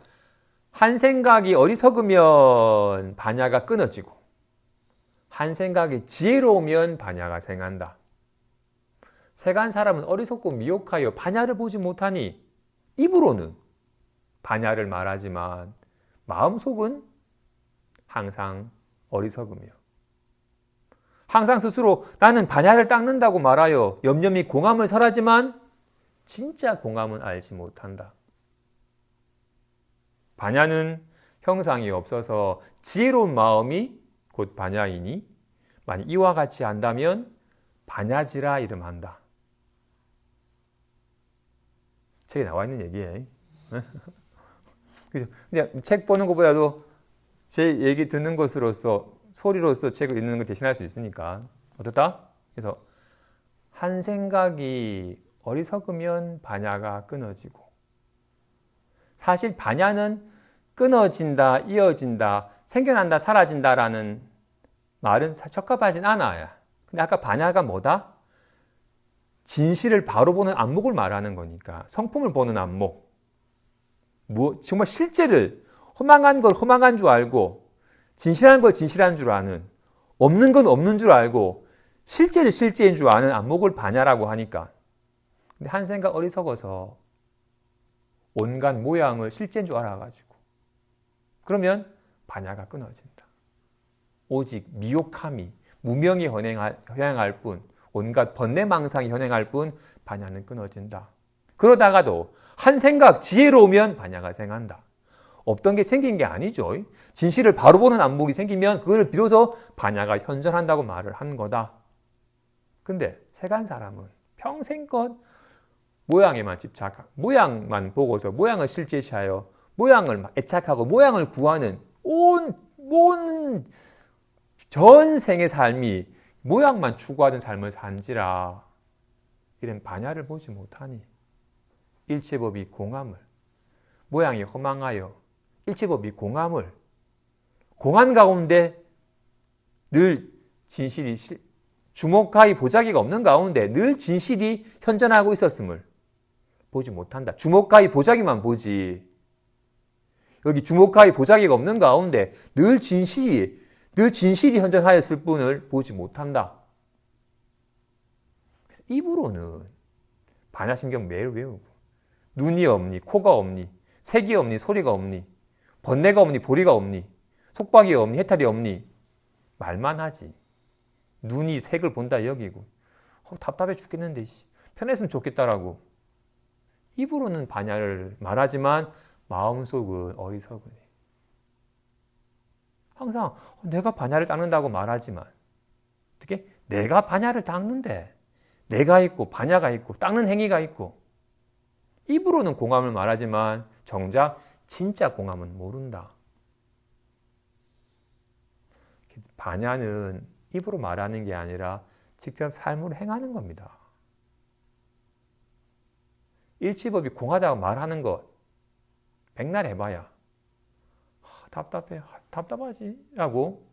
한 생각이 어리석으면 반야가 끊어지고 한 생각이 지혜로우면 반야가 생한다. 세간 사람은 어리석고 미혹하여 반야를 보지 못하니 입으로는 반야를 말하지만 마음속은 항상 어리석으며 항상 스스로 나는 반야를 닦는다고 말하여 염려미 공함을 설하지만 진짜 공함은 알지 못한다. 반야는 형상이 없어서 지혜로운 마음이 곧 반야이니 만약 이와 같이 한다면 반야지라 이름한다. 책에 나와 있는 얘기예요. 그냥 책 보는 것보다도 제 얘기 듣는 것으로서 소리로서 책을 읽는 걸 대신할 수 있으니까 어떻다? 그래서 한 생각이 어리석으면 반야가 끊어지고 사실 반야는 끊어진다, 이어진다, 생겨난다, 사라진다라는 말은 적합하진 않아요. 근데 아까 반야가 뭐다? 진실을 바로 보는 안목을 말하는 거니까 성품을 보는 안목. 정말 실제를 허망한 걸 허망한 줄 알고 진실한 걸 진실한 줄 아는 없는 건 없는 줄 알고 실제를 실제인 줄 아는 안목을 반야라고 하니까 근데 한 생각 어리석어서 온갖 모양을 실제인 줄 알아가지고 그러면 반야가 끊어진다. 오직 미혹함이 무명이 현행할 뿐 온갖 번뇌망상이 현행할 뿐 반야는 끊어진다. 그러다가도 한 생각 지혜로우면 반야가 생한다. 없던 게 생긴 게 아니죠. 진실을 바로 보는 안목이 생기면 그걸 비로소 반야가 현존한다고 말을 한 거다. 근데 세간 사람은 평생껏 모양에만 집착하고 모양만 보고서 모양을 실제시하여 모양을 애착하고 모양을 구하는 온 전생의 삶이 모양만 추구하는 삶을 산지라 이런 반야를 보지 못하니 일체법이 공함을 모양이 허망하여 일체법이 공함을 공한 가운데 늘 진실이 주목하기 보자기가 없는 가운데 늘 진실이 현존하고 있었음을 보지 못한다. 주목하기 보자기만 보지 여기 주목하기 보자기가 없는 가운데 늘 진실이 현존하였을 뿐을 보지 못한다. 그래서 입으로는 반야심경 매일 외우고 눈이 없니 코가 없니 색이 없니 소리가 없니 번뇌가 없니 보리가 없니 속박이 없니 해탈이 없니 말만 하지. 눈이 색을 본다 여기고 답답해 죽겠는데 편했으면 좋겠다라고 입으로는 반야를 말하지만 마음속은 어리석으니 항상 내가 반야를 닦는다고 말하지만 어떻게? 내가 반야를 닦는데 내가 있고 반야가 있고 닦는 행위가 있고 입으로는 공함을 말하지만 정작 진짜 공함은 모른다. 반야는 입으로 말하는 게 아니라 직접 삶으로 행하는 겁니다. 일치법이 공하다고 말하는 것 백날 해봐야 답답해, 답답하지 라고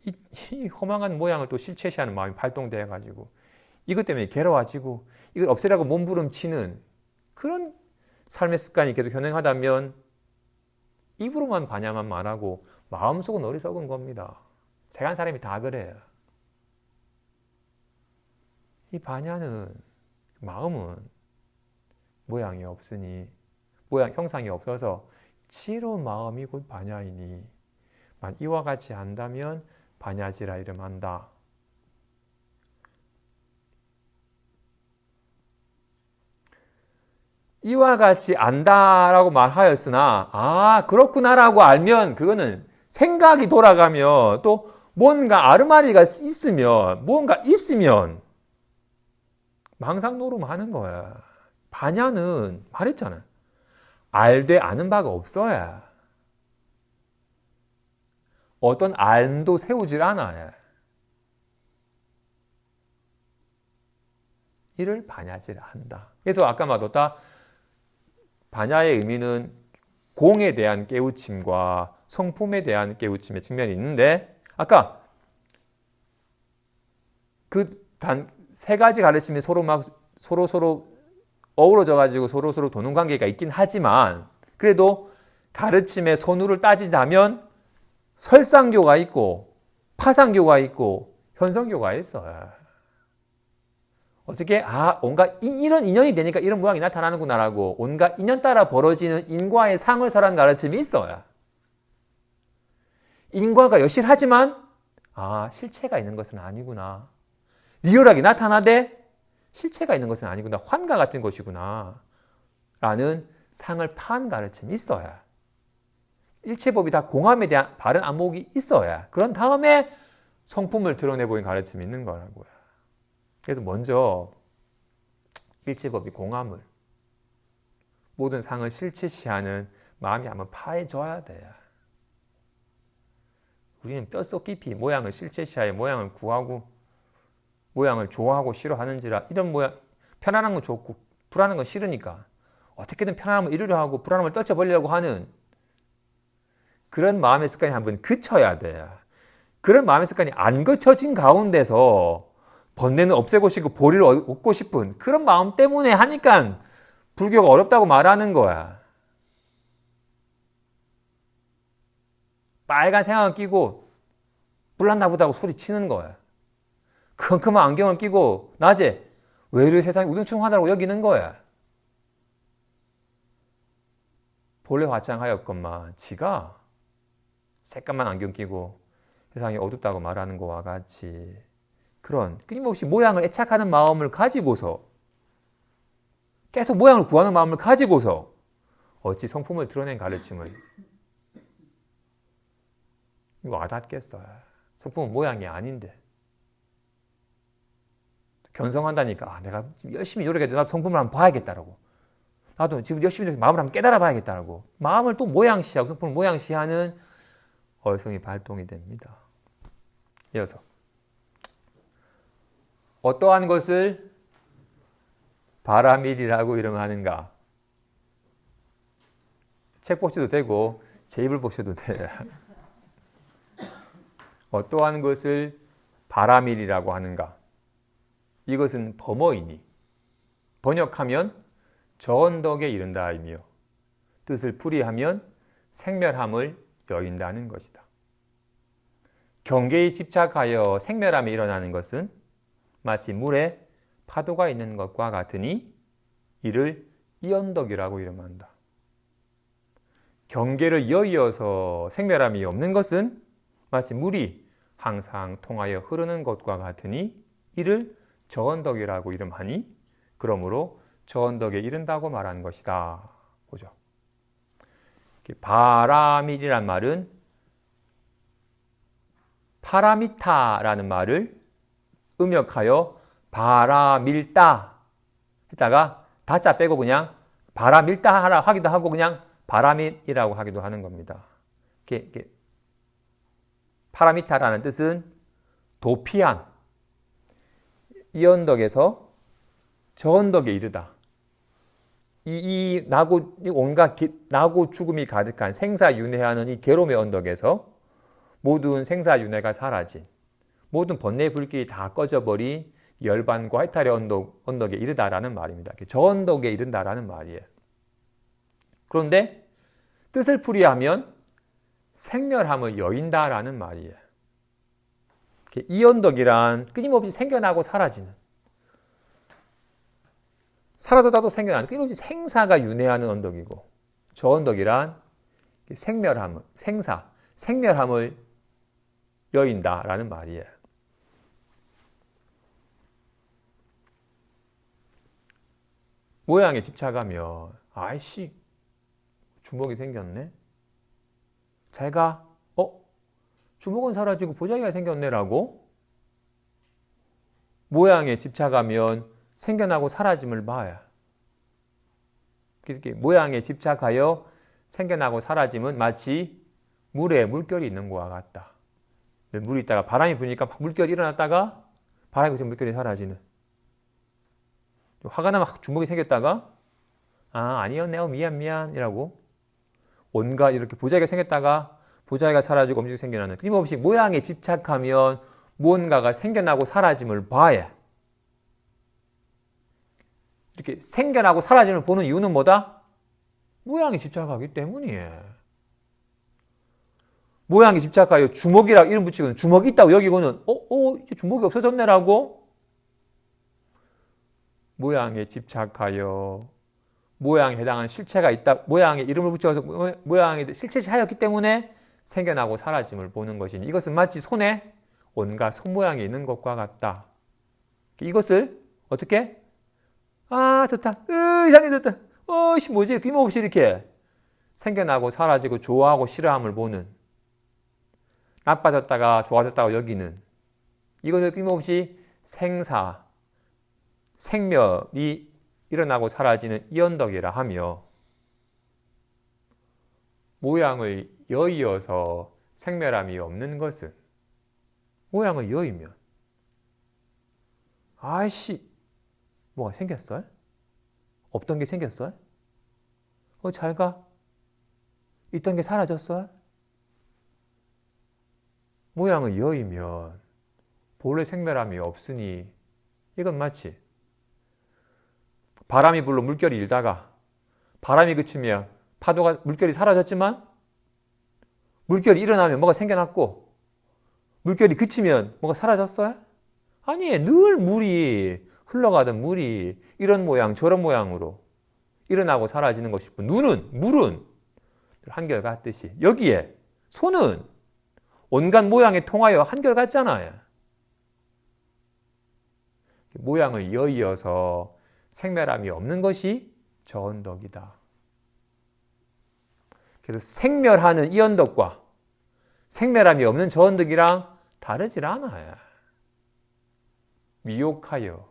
이 허망한 모양을 또 실체시하는 마음이 발동되어 가지고 이것 때문에 괴로워지고 이걸 없애라고 몸부림치는 그런 삶의 습관이 계속 현행하다면 입으로만 반야만 말하고 마음속은 어리석은 겁니다. 세간 사람이 다 그래요. 이 반야는 마음은 모양이 없으니 형상이 없어서 지혜로운 마음이 곧 반야이니 만 이와 같이 한다면 반야지라 이름한다. 이와 같이 안다라고 말하였으나 그렇구나라고 알면 그거는 생각이 돌아가며 또 뭔가 아르마리가 있으면 뭔가 있으면 망상 노름하는 거야. 반야는 말했잖아. 알되 아는 바가 없어야 어떤 안도 세우질 않아야 이를 반야지라 한다. 그래서 아까 말했다 반야의 의미는 공에 대한 깨우침과 성품에 대한 깨우침의 측면이 있는데 아까 그 단 세 가지 가르침이 서로 어우러져 가지고 서로 도는 관계가 있긴 하지만 그래도 가르침의 선우를 따지자면 설상교가 있고 파상교가 있고 현성교가 있어요. 어떻게 온갖 이런 인연이 되니까 이런 모양이 나타나는구나라고 온갖 인연 따라 벌어지는 인과의 상을 설한 가르침이 있어요. 인과가 여실하지만 실체가 있는 것은 아니구나. 리얼하게 나타나되 실체가 있는 것은 아니구나. 환가 같은 것이구나. 라는 상을 파한 가르침이 있어야. 일체법이 다 공함에 대한 바른 안목이 있어야. 그런 다음에 성품을 드러내보인 가르침이 있는 거라고요. 그래서 먼저 일체법이 공함을 모든 상을 실체시하는 마음이 한번 파해져야 돼요. 우리는 뼛속 깊이 모양을 실체시하여 모양을 구하고 모양을 좋아하고 싫어하는지라 이런 모양 편안한 건 좋고 불안한 건 싫으니까 어떻게든 편안함을 이루려 하고 불안함을 떨쳐버리려고 하는 그런 마음의 습관이 한번 그쳐야 돼요. 그런 마음의 습관이 안 그쳐진 가운데서 번뇌는 없애고 싶고 보리를 얻고 싶은 그런 마음 때문에 하니까 불교가 어렵다고 말하는 거야. 빨간 생각을 끼고 불났나 보다고 소리치는 거야. 컴컴한 안경을 끼고 낮에 외로운 세상이 우중충하다고 여기는 거야. 본래 화창하였건만 지가 새까만 안경 끼고 세상이 어둡다고 말하는 것과 같이 그런 끊임없이 모양을 애착하는 마음을 가지고서 계속 모양을 구하는 마음을 가지고서 어찌 성품을 드러낸 가르침을 이거 와닿겠어요. 성품은 모양이 아닌데 견성한다니까 내가 지금 열심히 노력해도 나도 성품을 한번 봐야겠다라고 나도 지금 열심히 마음을 한번 깨달아 봐야겠다라고 마음을 또 모양시하고 성품을 모양시하는 얼성이 발동이 됩니다. 이어서 어떠한 것을 바라밀이라고 이름하는가? 책 보셔도 되고 제 입을 보셔도 돼요. 어떠한 것을 바라밀이라고 하는가? 이것은 범어이니 번역하면 저언덕에 이른다이며 뜻을 풀이하면 생멸함을 여인다는 것이다. 경계에 집착하여 생멸함이 일어나는 것은 마치 물에 파도가 있는 것과 같으니 이를 이언덕이라고 이름한다. 경계를 여의어서 생멸함이 없는 것은 마치 물이 항상 통하여 흐르는 것과 같으니 이를 저언덕이라고 이름하니 그러므로 저언덕에 이른다고 말한 것이다. 보죠. 바라밀이란 말은 파라미타라는 말을 음역하여 바라밀다 했다가 다자 빼고 그냥 바라밀다 하라 하기도 하고 그냥 바라밀이라고 하기도 하는 겁니다. 파라미타라는 뜻은 도피한 이 언덕에서 저 언덕에 이르다. 이 나고 온갖 나고 죽음이 가득한 생사윤회하는 이 괴로움의 언덕에서 모든 생사윤회가 사라진 모든 번뇌의 불길이 다 꺼져버린 열반과 해탈의 언덕에 이르다라는 말입니다. 저 언덕에 이른다라는 말이에요. 그런데 뜻을 풀이하면 생멸함을 여인다라는 말이에요. 이 언덕이란 끊임없이 생겨나고 사라지는 사라져도 생겨나는 끊임없이 생사가 윤회하는 언덕이고 저 언덕이란 생멸함을 생멸함을 여인다라는 말이에요. 모양에 집착하면 아이씨 주먹이 생겼네. 잘가 주먹은 사라지고 보자기가 생겼네라고 모양에 집착하면 생겨나고 사라짐을 봐야. 이렇게 모양에 집착하여 생겨나고 사라짐은 마치 물에 물결이 있는 것과 같다. 물이 있다가 바람이 부니까 물결이 일어났다가 바람이 부니까 물결이 사라지는. 화가 나면 주먹이 생겼다가 아니었네요 미안 이라고 온갖 이렇게 보자기가 생겼다가 보자기가 사라지고 움직이고 생겨나는 끊임없이 모양에 집착하면 무언가가 생겨나고 사라짐을 봐야. 이렇게 생겨나고 사라짐을 보는 이유는 뭐다? 모양에 집착하기 때문이에요. 모양에 집착하여 주먹이라고 이름 붙이고는 주먹이 있다고 여기고는 이제 주먹이 없어졌네라고 모양에 집착하여 모양에 해당하는 실체가 있다. 모양에 이름을 붙여서 모양에 실체하였기 때문에 생겨나고 사라짐을 보는 것이니 이것은 마치 손에 온갖 손모양이 있는 것과 같다. 이것을 어떻게? 좋다. 이상해졌다. 뭐지? 끊임없이 이렇게 생겨나고 사라지고 좋아하고 싫어함을 보는 나빠졌다가 좋아졌다고 여기는 이것을 끊임없이 생멸이 일어나고 사라지는 이언덕이라 하며 모양을 여의어서 생멸함이 없는 것은 모양을 여의면 뭐가 생겼어요? 없던 게 생겼어요? 잘 가? 있던 게 사라졌어요? 모양을 여의면 본래 생멸함이 없으니 이건 마치 바람이 불러 물결이 일다가 바람이 그치면 물결이 사라졌지만 물결이 일어나면 뭐가 생겨났고 물결이 그치면 뭐가 사라졌어요? 아니, 늘 물이 흘러가던 물이 이런 모양 저런 모양으로 일어나고 사라지는 것이 물은 한결같듯이 여기에 손은 온갖 모양에 통하여 한결같잖아요. 모양을 여의어서 생멸함이 없는 것이 저언덕이다. 그래서 생멸하는 이언덕과 생멸함이 없는 저언덕이랑 다르질 않아요. 미혹하여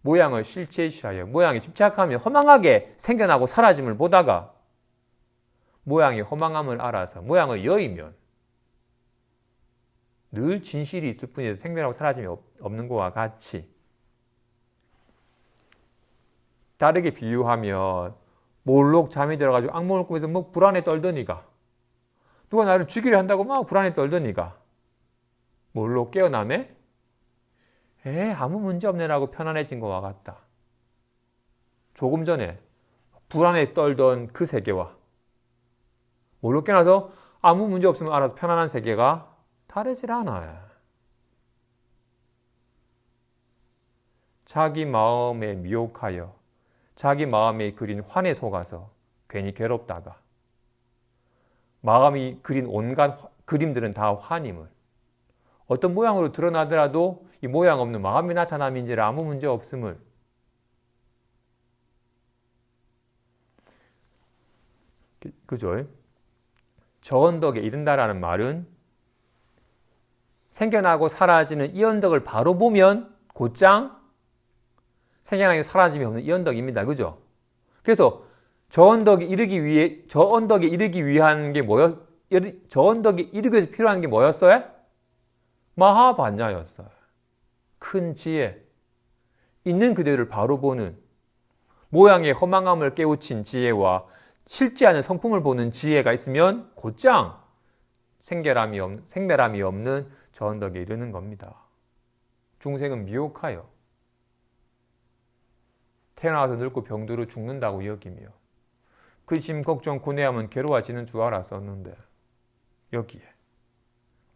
모양을 실체시하여 모양에 집착하며 허망하게 생겨나고 사라짐을 보다가 모양의 허망함을 알아서 모양을 여의면 늘 진실이 있을 뿐이어서 생멸하고 사라짐이 없는 것과 같이 다르게 비유하면 몰록 잠이 들어가지고 악몽을 꾸면서 불안에 떨더니가 누가 나를 죽이려 한다고 막 불안에 떨더니가 몰록 깨어나매 아무 문제 없네라고 편안해진 것과 같다. 조금 전에 불안에 떨던 그 세계와 몰록 깨어나서 아무 문제 없으면 알아서 편안한 세계가 다르질 않아요. 자기 마음에 미혹하여 자기 마음에 그린 환에 속아서 괜히 괴롭다가 마음이 그린 온갖 그림들은 다 환임을 어떤 모양으로 드러나더라도 이 모양 없는 마음이 나타남인지라 아무 문제 없음을 그죠? 저언덕에 이른다라는 말은 생겨나고 사라지는 이 언덕을 바로 보면 곧장 생겨나게 사라짐이 없는 이 언덕입니다. 그죠? 그래서 저 언덕에 이르기 위한 게 저 언덕에 이르기 위해서 필요한 게 뭐였어요? 마하반야였어요. 큰 지혜. 있는 그대를 바로 보는 모양의 허망함을 깨우친 지혜와 실제하는 성품을 보는 지혜가 있으면 곧장 생멸함이 없는 저 언덕에 이르는 겁니다. 중생은 미혹하여 태어나서 늙고 병들어 죽는다고 여기며 근심, 걱정, 고뇌하면 괴로워지는 줄 알았었는데 여기에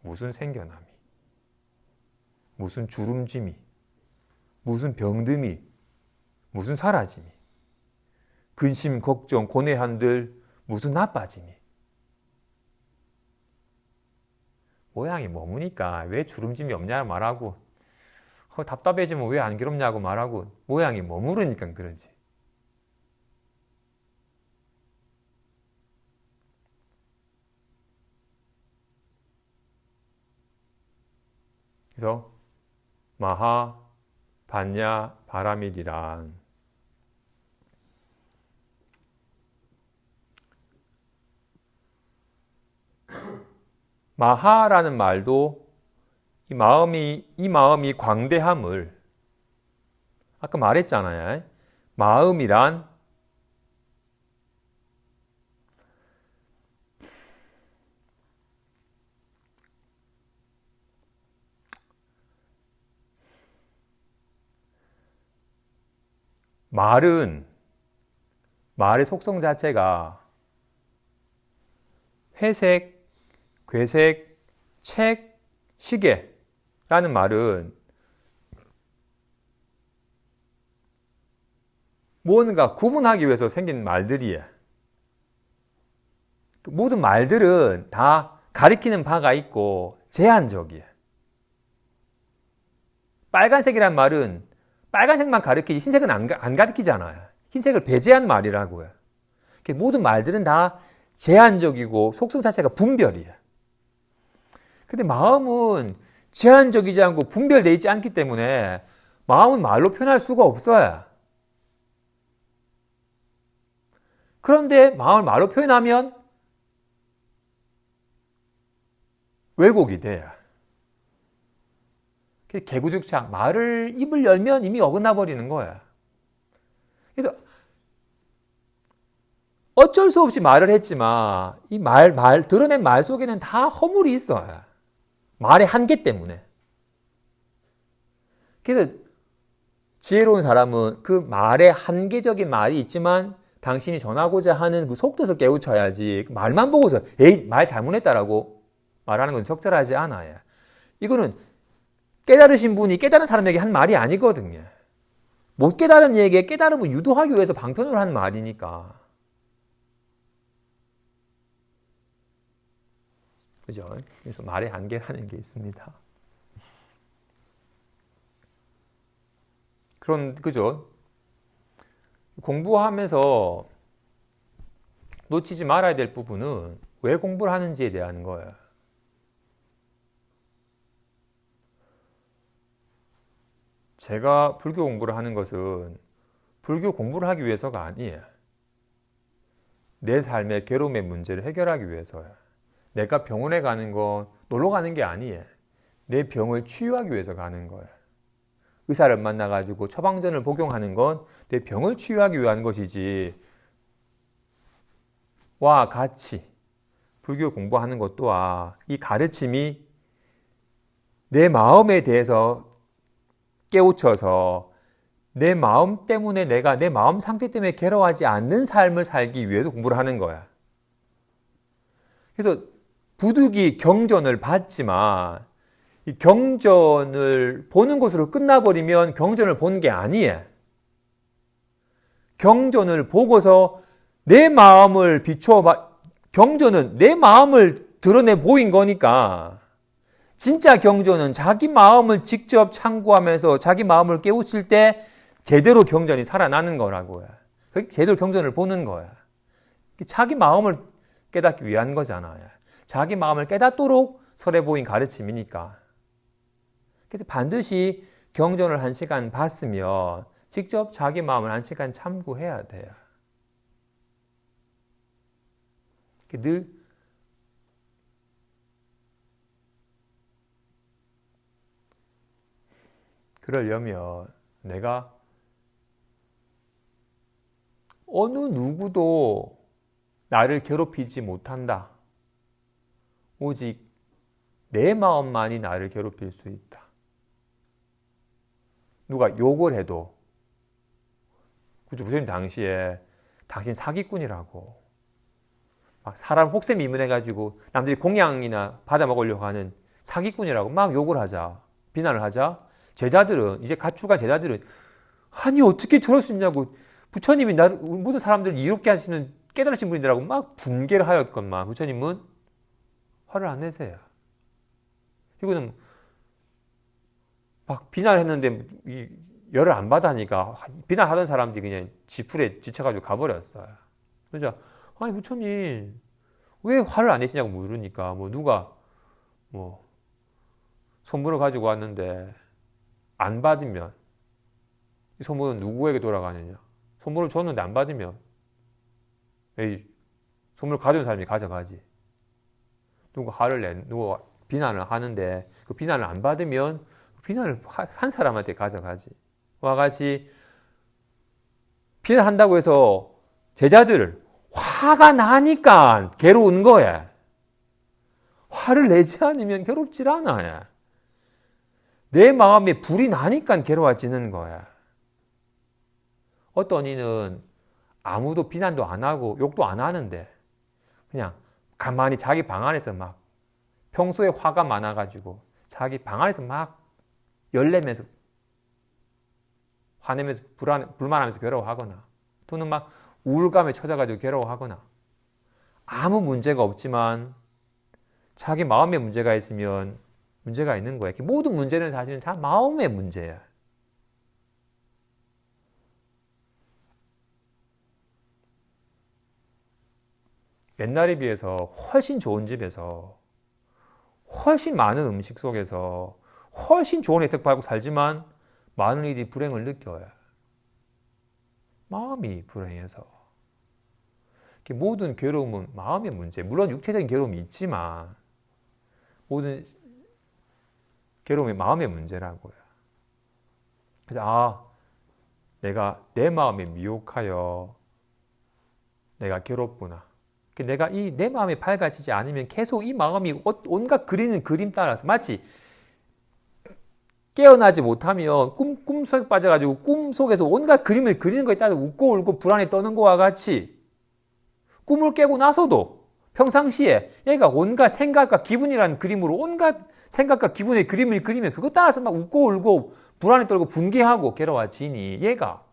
무슨 생겨남이, 무슨 주름짐이, 무슨 병듦이, 무슨 사라짐이, 근심, 걱정, 고뇌한들 무슨 나빠짐이 모양이 머무니까 왜 주름짐이 없냐 말하고 답답해지면 왜 안 괴롭냐고 말하고 모양이 머무르니까 그러지. 그래서 마하, 반야, 바라밀이란 마하라는 말도 이 마음이 광대함을 아까 말했잖아요. 마음이란 말은 말의 속성 자체가 회색, 괴색, 책, 시계라는 말은 무언가 구분하기 위해서 생긴 말들이에요. 모든 말들은 다 가리키는 바가 있고 제한적이에요. 빨간색이란 말은 빨간색만 가리키지 흰색은 안 가리키잖아요. 흰색을 배제한 말이라고요. 모든 말들은 다 제한적이고 속성 자체가 분별이에요. 근데 마음은 제한적이지 않고 분별되어 있지 않기 때문에 마음은 말로 표현할 수가 없어요. 그런데 마음을 말로 표현하면 왜곡이 돼요. 개구죽창, 말을 입을 열면 이미 어긋나 버리는 거야. 그래서 어쩔 수 없이 말을 했지만 이 드러낸 말 속에는 다 허물이 있어요. 말의 한계 때문에. 그래서 지혜로운 사람은 그 말에 한계적인 말이 있지만 당신이 전하고자 하는 그 속뜻을 깨우쳐야지 말만 보고서 에이 말 잘못했다라고 말하는 건 적절하지 않아요. 이거는 깨달으신 분이 깨달은 사람에게 한 말이 아니거든요. 못 깨달은 얘기에 깨달음을 유도하기 위해서 방편으로 한 말이니까. 그죠? 그래서 말의 한계라는 게 있습니다. 그죠? 공부하면서 놓치지 말아야 될 부분은 왜 공부를 하는지에 대한 거예요. 제가 불교 공부를 하는 것은 불교 공부를 하기 위해서가 아니에요. 내 삶의 괴로움의 문제를 해결하기 위해서예요. 내가 병원에 가는 건 놀러 가는 게 아니에요. 내 병을 치유하기 위해서 가는 거예요. 의사를 만나가지고 처방전을 복용하는 건 내 병을 치유하기 위한 것이지 와 같이 불교 공부하는 것 또한 이 가르침이 내 마음에 대해서 깨우쳐서 내 마음 때문에 내가 내 마음 상태 때문에 괴로워하지 않는 삶을 살기 위해서 공부를 하는 거야. 그래서 부득이 경전을 봤지만 이 경전을 보는 것으로 끝나버리면 경전을 본 게 아니에요. 경전을 보고서 내 마음을 비춰봐. 경전은 내 마음을 드러내 보인 거니까 진짜 경전은 자기 마음을 직접 참고하면서 자기 마음을 깨우칠 때 제대로 경전이 살아나는 거라고요. 제대로 경전을 보는 거야. 자기 마음을 깨닫기 위한 거잖아요. 자기 마음을 깨닫도록 설해 보인 가르침이니까. 그래서 반드시 경전을 1시간 봤으면 직접 자기 마음을 1시간 참고해야 돼요. 늘 그러려면 내가 어느 누구도 나를 괴롭히지 못한다. 오직 내 마음만이 나를 괴롭힐 수 있다. 누가 욕을 해도 부처님 당시에 당신 사기꾼이라고 막 사람 혹세 미문해가지고 남들이 공양이나 받아먹으려고 하는 사기꾼이라고 막 욕을 하자, 비난을 하자. 제자들은 이제 갖추간 제자들은 아니 어떻게 저럴 수 있냐고 부처님이 모든 사람들을 이롭게 하시는 깨달으신 분이라고 막 분개를 하였건만 부처님은 화를 안 내세요. 이거는 막 비난했는데 열을 안 받으니까 비난하던 사람들이 그냥 지풀에 지쳐가지고 가버렸어요. 그래서 아니 부처님 왜 화를 안 내시냐고 물으니까 누가 선물을 가지고 왔는데 안 받으면 이 선물은 누구에게 돌아가느냐? 선물을 줬는데 안 받으면 이 선물을 가져온 사람이 가져가지. 누가 비난을 하는데 그 비난을 안 받으면 비난을 한 사람한테 가져가지. 와 같이 비난한다고 해서 제자들을 화가 나니까 괴로운 거야. 화를 내지 않으면 괴롭질 않아요. 내 마음에 불이 나니까 괴로워지는 거야. 어떤 이는 아무도 비난도 안 하고 욕도 안 하는데 그냥 가만히 자기 방 안에서 막 평소에 화가 많아가지고 자기 방 안에서 막 열내면서 화내면서 불만하면서 괴로워하거나 또는 막 우울감에 처져가지고 괴로워하거나 아무 문제가 없지만 자기 마음에 문제가 있으면 문제가 있는 거야. 모든 문제는 사실은 다 마음의 문제야. 옛날에 비해서 훨씬 좋은 집에서 훨씬 많은 음식 속에서 훨씬 좋은 혜택 받고 살지만 많은 일이 불행을 느껴요. 마음이 불행해서. 모든 괴로움은 마음의 문제. 물론 육체적인 괴로움이 있지만 모든 괴로움이 마음의 문제라고요. 그래서 내가 내 마음에 미혹하여 내가 괴롭구나. 내가 내 마음이 밝아지지 않으면 계속 이 마음이 온갖 그리는 그림 따라서 마치 깨어나지 못하면 꿈속에 빠져가지고 꿈속에서 온갖 그림을 그리는 거에 따라 웃고 울고 불안에 떠는 거와 같이 꿈을 깨고 나서도 평상시에 얘가 온갖 생각과 기분이라는 그림으로 온갖 생각과 기분의 그림을 그리면 그것 따라서 막 웃고 울고 불안에 떨고 분개하고 괴로워지니 얘가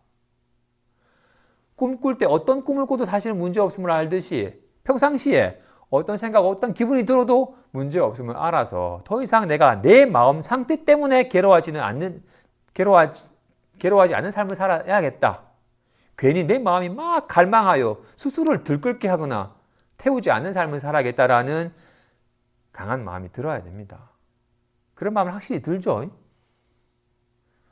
꿈꿀 때 어떤 꿈을 꿔도 사실은 문제 없음을 알듯이 평상시에 어떤 생각, 어떤 기분이 들어도 문제 없음을 알아서 더 이상 내가 내 마음 상태 때문에 괴로워하지 않는 삶을 살아야겠다. 괜히 내 마음이 막 갈망하여 스스로를 들끓게 하거나 태우지 않는 삶을 살아야겠다라는 강한 마음이 들어야 됩니다. 그런 마음을 확실히 들죠.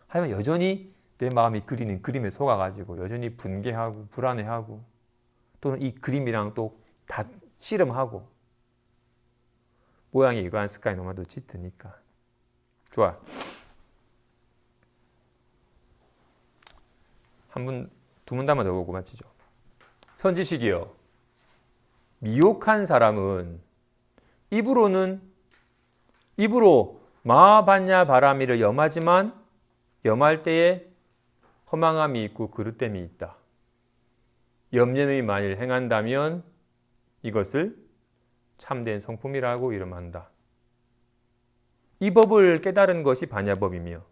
하지만 여전히 내 마음이 그리는 그림에 속아가지고 여전히 분개하고 불안해하고 또는 이 그림이랑 또 다 씨름하고 모양이 이거한 습관이 너무나도 짙으니까. 좋아. 두 문단만 더 보고 마치죠. 선지식이여, 미혹한 사람은 입으로 마하반야 바라미를 염하지만 염할 때에 허망함이 있고 그릇됨이 있다. 염려이 만일 행한다면 이것을 참된 성품이라고 이름한다. 이 법을 깨달은 것이 반야법이며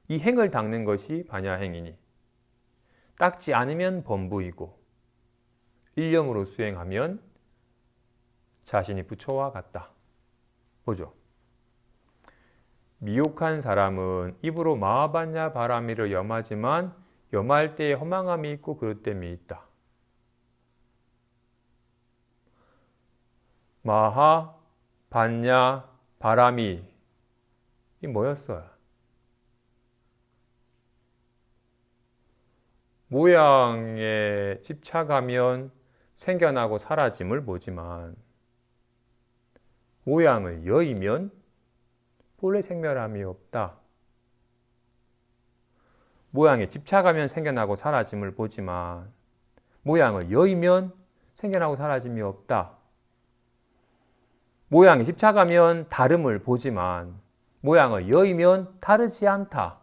이 행을 닦는 것이 반야행이니 닦지 않으면 범부이고 일념으로 수행하면 자신이 부처와 같다. 보죠. 미혹한 사람은 입으로 마하반야 바라미를 염하지만 염할 때에 허망함이 있고 그릇됨이 있다. 마하, 반야, 바라미 이 뭐였어요? 모양에 집착하면 생겨나고 사라짐을 보지만 모양을 여의면 본래 생멸함이 없다. 모양에 집착하면 생겨나고 사라짐을 보지만 모양을 여의면 생겨나고 사라짐이 없다. 모양에 집착하면 다름을 보지만 모양을 여의면 다르지 않다.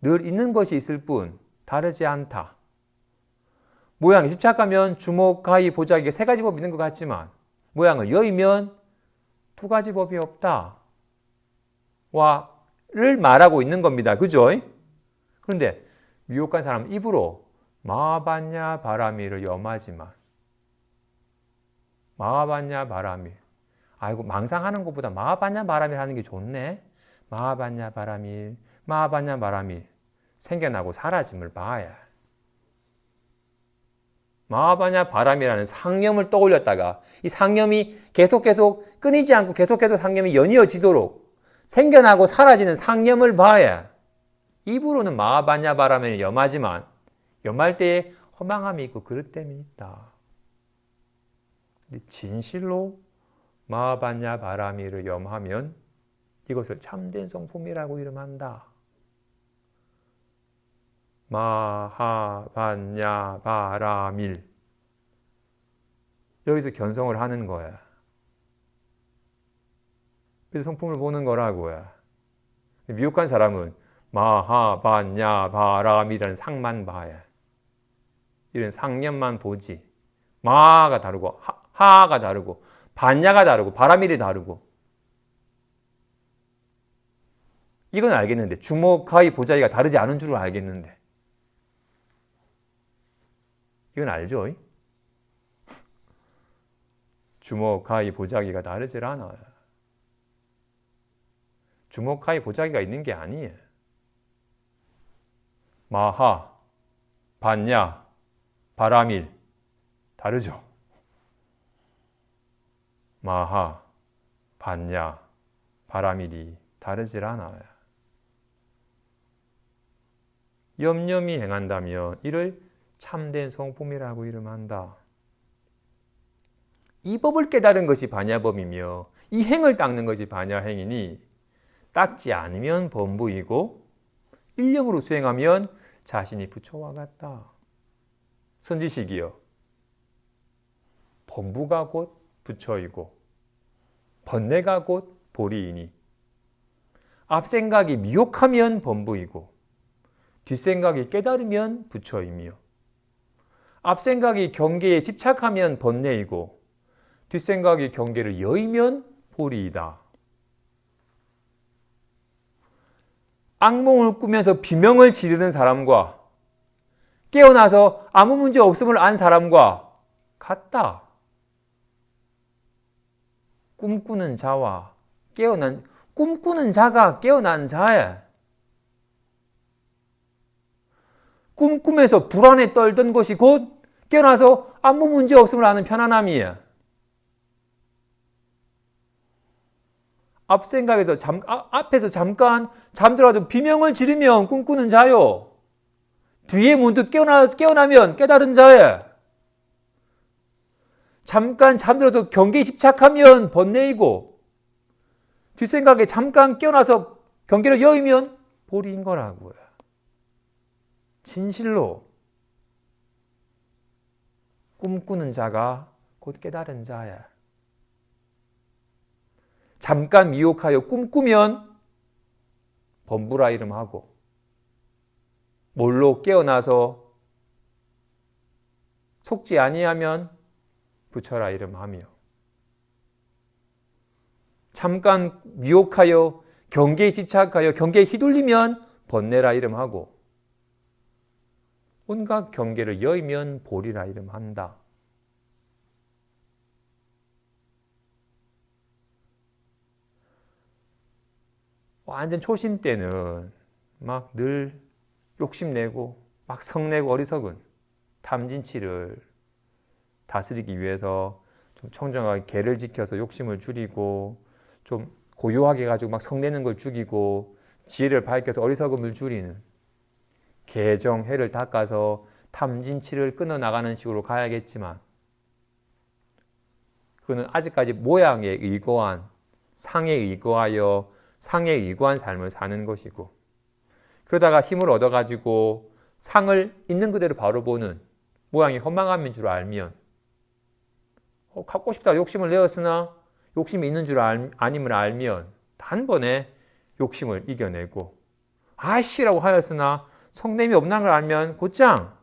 늘 있는 것이 있을 뿐 다르지 않다. 모양에 집착하면 주목, 가히, 보자기 세 가지 법이 있는 것 같지만 모양을 여의면 두 가지 법이 없다. 와를 말하고 있는 겁니다. 그죠? 그런데 미혹한 사람은 입으로 마하반야 바라미를 염하지만 마하반야 바라미 아이고 망상하는 것보다 마하반야 바라미를 하는 게 좋네. 마하반야 바라미 생겨나고 사라짐을 봐야. 마하반야 바람이라는 상념을 떠올렸다가 이 상념이 계속 끊이지 않고 계속 상념이 연이어지도록 생겨나고 사라지는 상념을 봐야. 입으로는 마하반야 바람을 염하지만 염할 때에 허망함이 있고 그릇됨이 있다. 진실로 마하반야 바라미를 염하면 이것을 참된 성품이라고 이름한다. 마하반야 바라밀 여기서 견성을 하는 거야. 그래서 성품을 보는 거라고요. 미혹한 사람은 마하반야 바라밀이라는 상만 봐야. 이런 상념만 보지. 마가 다르고 하가 다르고 반야가 다르고 바라밀이 다르고 이건 알겠는데 주목하의 보자기가 다르지 않은 줄은 알겠는데 이건 알죠? 주목하의 보자기가 다르질 않아요. 주목하의 보자기가 있는 게 아니에요. 마하, 반야, 바라밀 다르죠? 마하, 반야, 바라밀이 다르질 않아요. 염염이 행한다면 이를 참된 성품이라고 이름한다. 이 법을 깨달은 것이 반야법이며 이 행을 닦는 것이 반야행이니 닦지 않으면 범부이고 일념으로 수행하면 자신이 부처와 같다. 선지식이여. 범부가 곧 부처이고 번뇌가 곧 보리이니 앞생각이 미혹하면 범부이고 뒷생각이 깨달으면 부처이며 앞생각이 경계에 집착하면 번뇌이고 뒷생각이 경계를 여의면 보리이다. 악몽을 꾸면서 비명을 지르는 사람과 깨어나서 아무 문제 없음을 안 사람과 같다. 꿈꾸는 자와 꿈꾸는 자가 깨어난 자에 꿈꾸면서 불안에 떨던 것이 곧 깨어나서 아무 문제 없음을 아는 편안함이에요. 앞에서 잠깐 잠들어도 비명을 지르면 꿈꾸는 자요. 뒤에 문득 깨어나면 깨달은 자예. 잠깐 잠들어서 경계에 집착하면 번뇌이고 뒷생각에 잠깐 깨어나서 경계를 여의면 보리인 거라고요. 진실로 꿈꾸는 자가 곧 깨달은 자야. 잠깐 미혹하여 꿈꾸면 범부라 이름하고 몰로 깨어나서 속지 아니하면 부처라 이름하며 잠깐 미혹하여 경계에 집착하여 경계에 휘둘리면 번뇌라 이름하고 온갖 경계를 여의면 보리라 이름한다. 완전 초심 때는 막 늘 욕심내고 막 성내고 어리석은 탐진치를 다스리기 위해서 좀 청정하게 계를 지켜서 욕심을 줄이고 좀 고요하게 가지고 막 성내는 걸 죽이고 지혜를 밝혀서 어리석음을 줄이는 개정해를 닦아서 탐진치를 끊어나가는 식으로 가야겠지만 그거는 아직까지 모양에 의거한 상에 의거하여 상에 의거한 삶을 사는 것이고 그러다가 힘을 얻어가지고 상을 있는 그대로 바로 보는 모양이 허망함인 줄 알면 갖고 싶다 욕심을 내었으나 욕심이 있는 줄 아님을 알면 단번에 욕심을 이겨내고 아씨라고 하였으나 성냄이 없는 걸 알면 곧장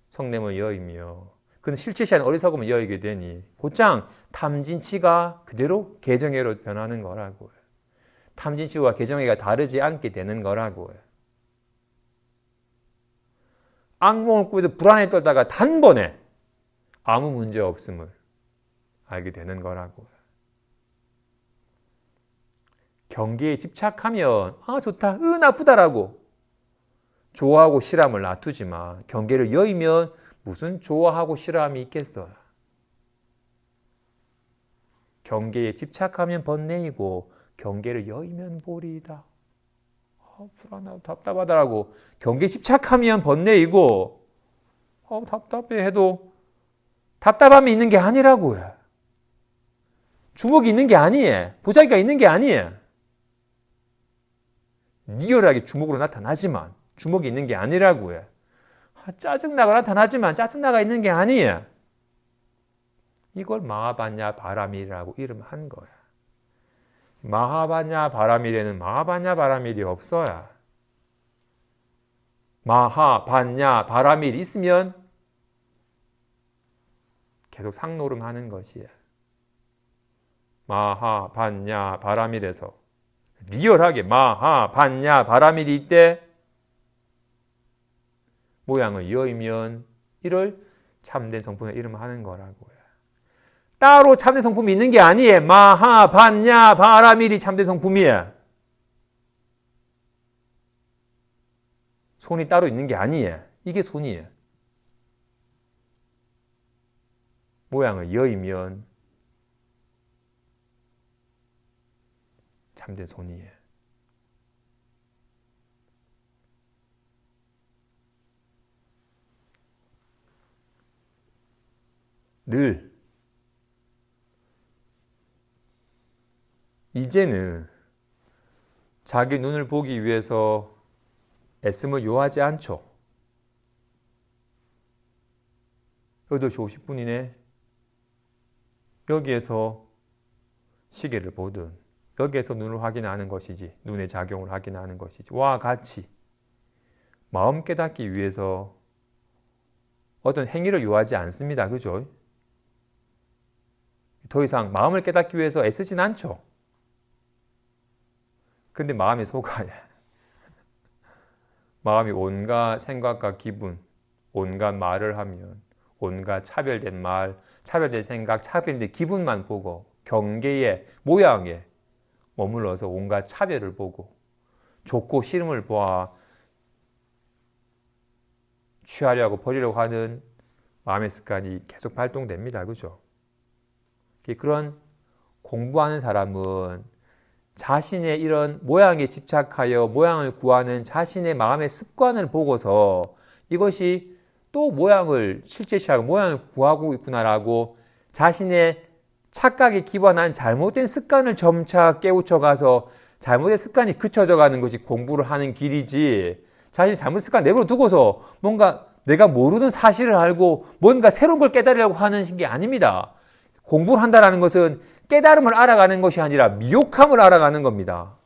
성냄을 여의며 그는 실체시 않은 어리석음을 여의게 되니 곧장 탐진치가 그대로 개정해로 변하는 거라고요. 탐진치와 개정해가 다르지 않게 되는 거라고요. 악몽을 꾸면서 불안에 떨다가 단번에 아무 문제 없음을 알게 되는 거라고요. 경계에 집착하면 좋다, 나쁘다라고 좋아하고 싫어함을 놔두지만 경계를 여의면 무슨 좋아하고 싫어함이 있겠어요. 경계에 집착하면 번뇌이고 경계를 여의면 보리이다. 불안하고 답답하다라고 경계에 집착하면 번뇌이고 답답해 해도 답답함이 있는 게 아니라고요. 주목이 있는 게 아니에요. 보자기가 있는 게 아니에요. 리얼하게 주목으로 나타나지만 주목이 있는 게 아니라고요. 짜증나가 나타나지만 짜증나가 있는 게 아니에요. 이걸 마하반야 바라밀이라고 이름한 거야. 마하반야 바라밀에는 마하반야 바라밀이 없어야. 마하반야 바라밀이 있으면 계속 상노름하는 것이에요. 마하 반야 바라밀에서 리얼하게 마하 반야 바라밀이 이때 모양을 여의면 이를 참된 성품의 이름 하는 거라고요. 따로 참된 성품이 있는 게 아니에요. 마하 반야 바라밀이 참된 성품이에요. 손이 따로 있는 게 아니에요. 이게 손이에요. 모양을 여의면 참된 손이에요. 늘 이제는 자기 눈을 보기 위해서 애씀을 요하지 않죠. 8시 50분이네. 여기에서 시계를 보든 여기에서 눈을 확인하는 것이지, 눈의 작용을 확인하는 것이지 와 같이 마음 깨닫기 위해서 어떤 행위를 요하지 않습니다. 그죠? 더 이상 마음을 깨닫기 위해서 애쓰진 않죠. 근데 마음이 속아요. 마음이 온갖 생각과 기분, 온갖 말을 하면 온갖 차별된 말, 차별된 생각, 차별된 기분만 보고 경계의 모양에 머물러서 온갖 차별을 보고 좋고 싫음을 보아 취하려고 버리려고 하는 마음의 습관이 계속 발동됩니다. 그죠? 그런 공부하는 사람은 자신의 이런 모양에 집착하여 모양을 구하는 자신의 마음의 습관을 보고서 이것이 또 모양을 실제시하고 모양을 구하고 있구나라고 자신의 착각에 기반한 잘못된 습관을 점차 깨우쳐가서 잘못된 습관이 그쳐져 가는 것이 공부를 하는 길이지, 자신의 잘못된 습관 내버려 두고서 뭔가 내가 모르는 사실을 알고 뭔가 새로운 걸 깨달으려고 하는 게 아닙니다. 공부를 한다는 것은 깨달음을 알아가는 것이 아니라 미혹함을 알아가는 겁니다.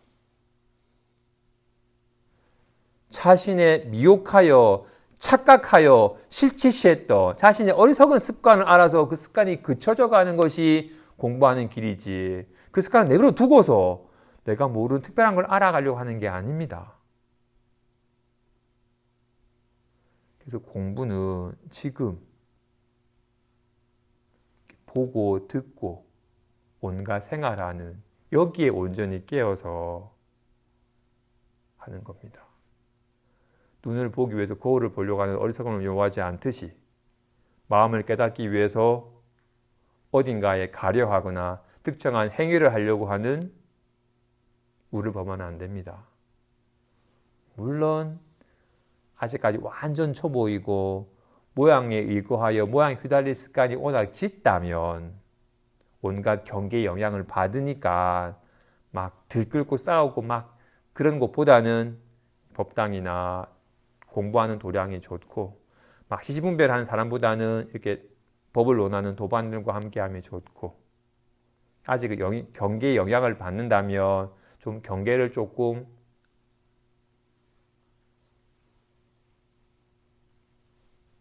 자신의 미혹하여 착각하여 실체시했던 자신의 어리석은 습관을 알아서 그 습관이 그쳐져 가는 것이 공부하는 길이지, 그 습관을 내버려 두고서 내가 모르는 특별한 걸 알아가려고 하는 게 아닙니다. 그래서 공부는 지금 보고 듣고 온갖 생활하는 여기에 온전히 깨어서 하는 겁니다. 눈을 보기 위해서 거울을 보려고 하는 어리석음을 요하지 않듯이 마음을 깨닫기 위해서 어딘가에 가려 하거나 특정한 행위를 하려고 하는 우를 범하면 안 됩니다. 물론 아직까지 완전 초보이고 모양에 의거하여 모양에 휘달릴 습관이 워낙 짙다면 온갖 경계의 영향을 받으니까 막 들끓고 싸우고 막 그런 것보다는 법당이나 공부하는 도량이 좋고 막 시시분별하는 사람보다는 이렇게 법을 논하는 도반들과 함께하면 좋고, 아직 경계의 영향을 받는다면 좀 경계를 조금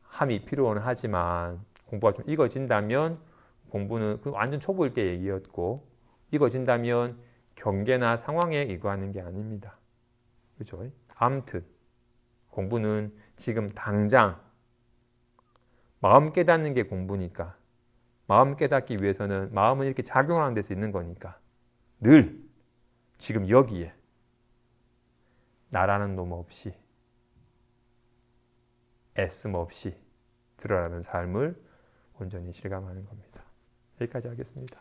함이 필요는 하지만 공부가 좀 익어진다면, 공부는 완전 초보일 때 얘기였고 익어진다면 경계나 상황에 의거하는 게 아닙니다. 그죠? 아무튼 공부는 지금 당장 마음 깨닫는 게 공부니까, 마음 깨닫기 위해서는 마음은 이렇게 작용하는 데서 있는 거니까 늘 지금 여기에 나라는 놈 없이 애씀 없이 드러나는 삶을 온전히 실감하는 겁니다. 여기까지 하겠습니다.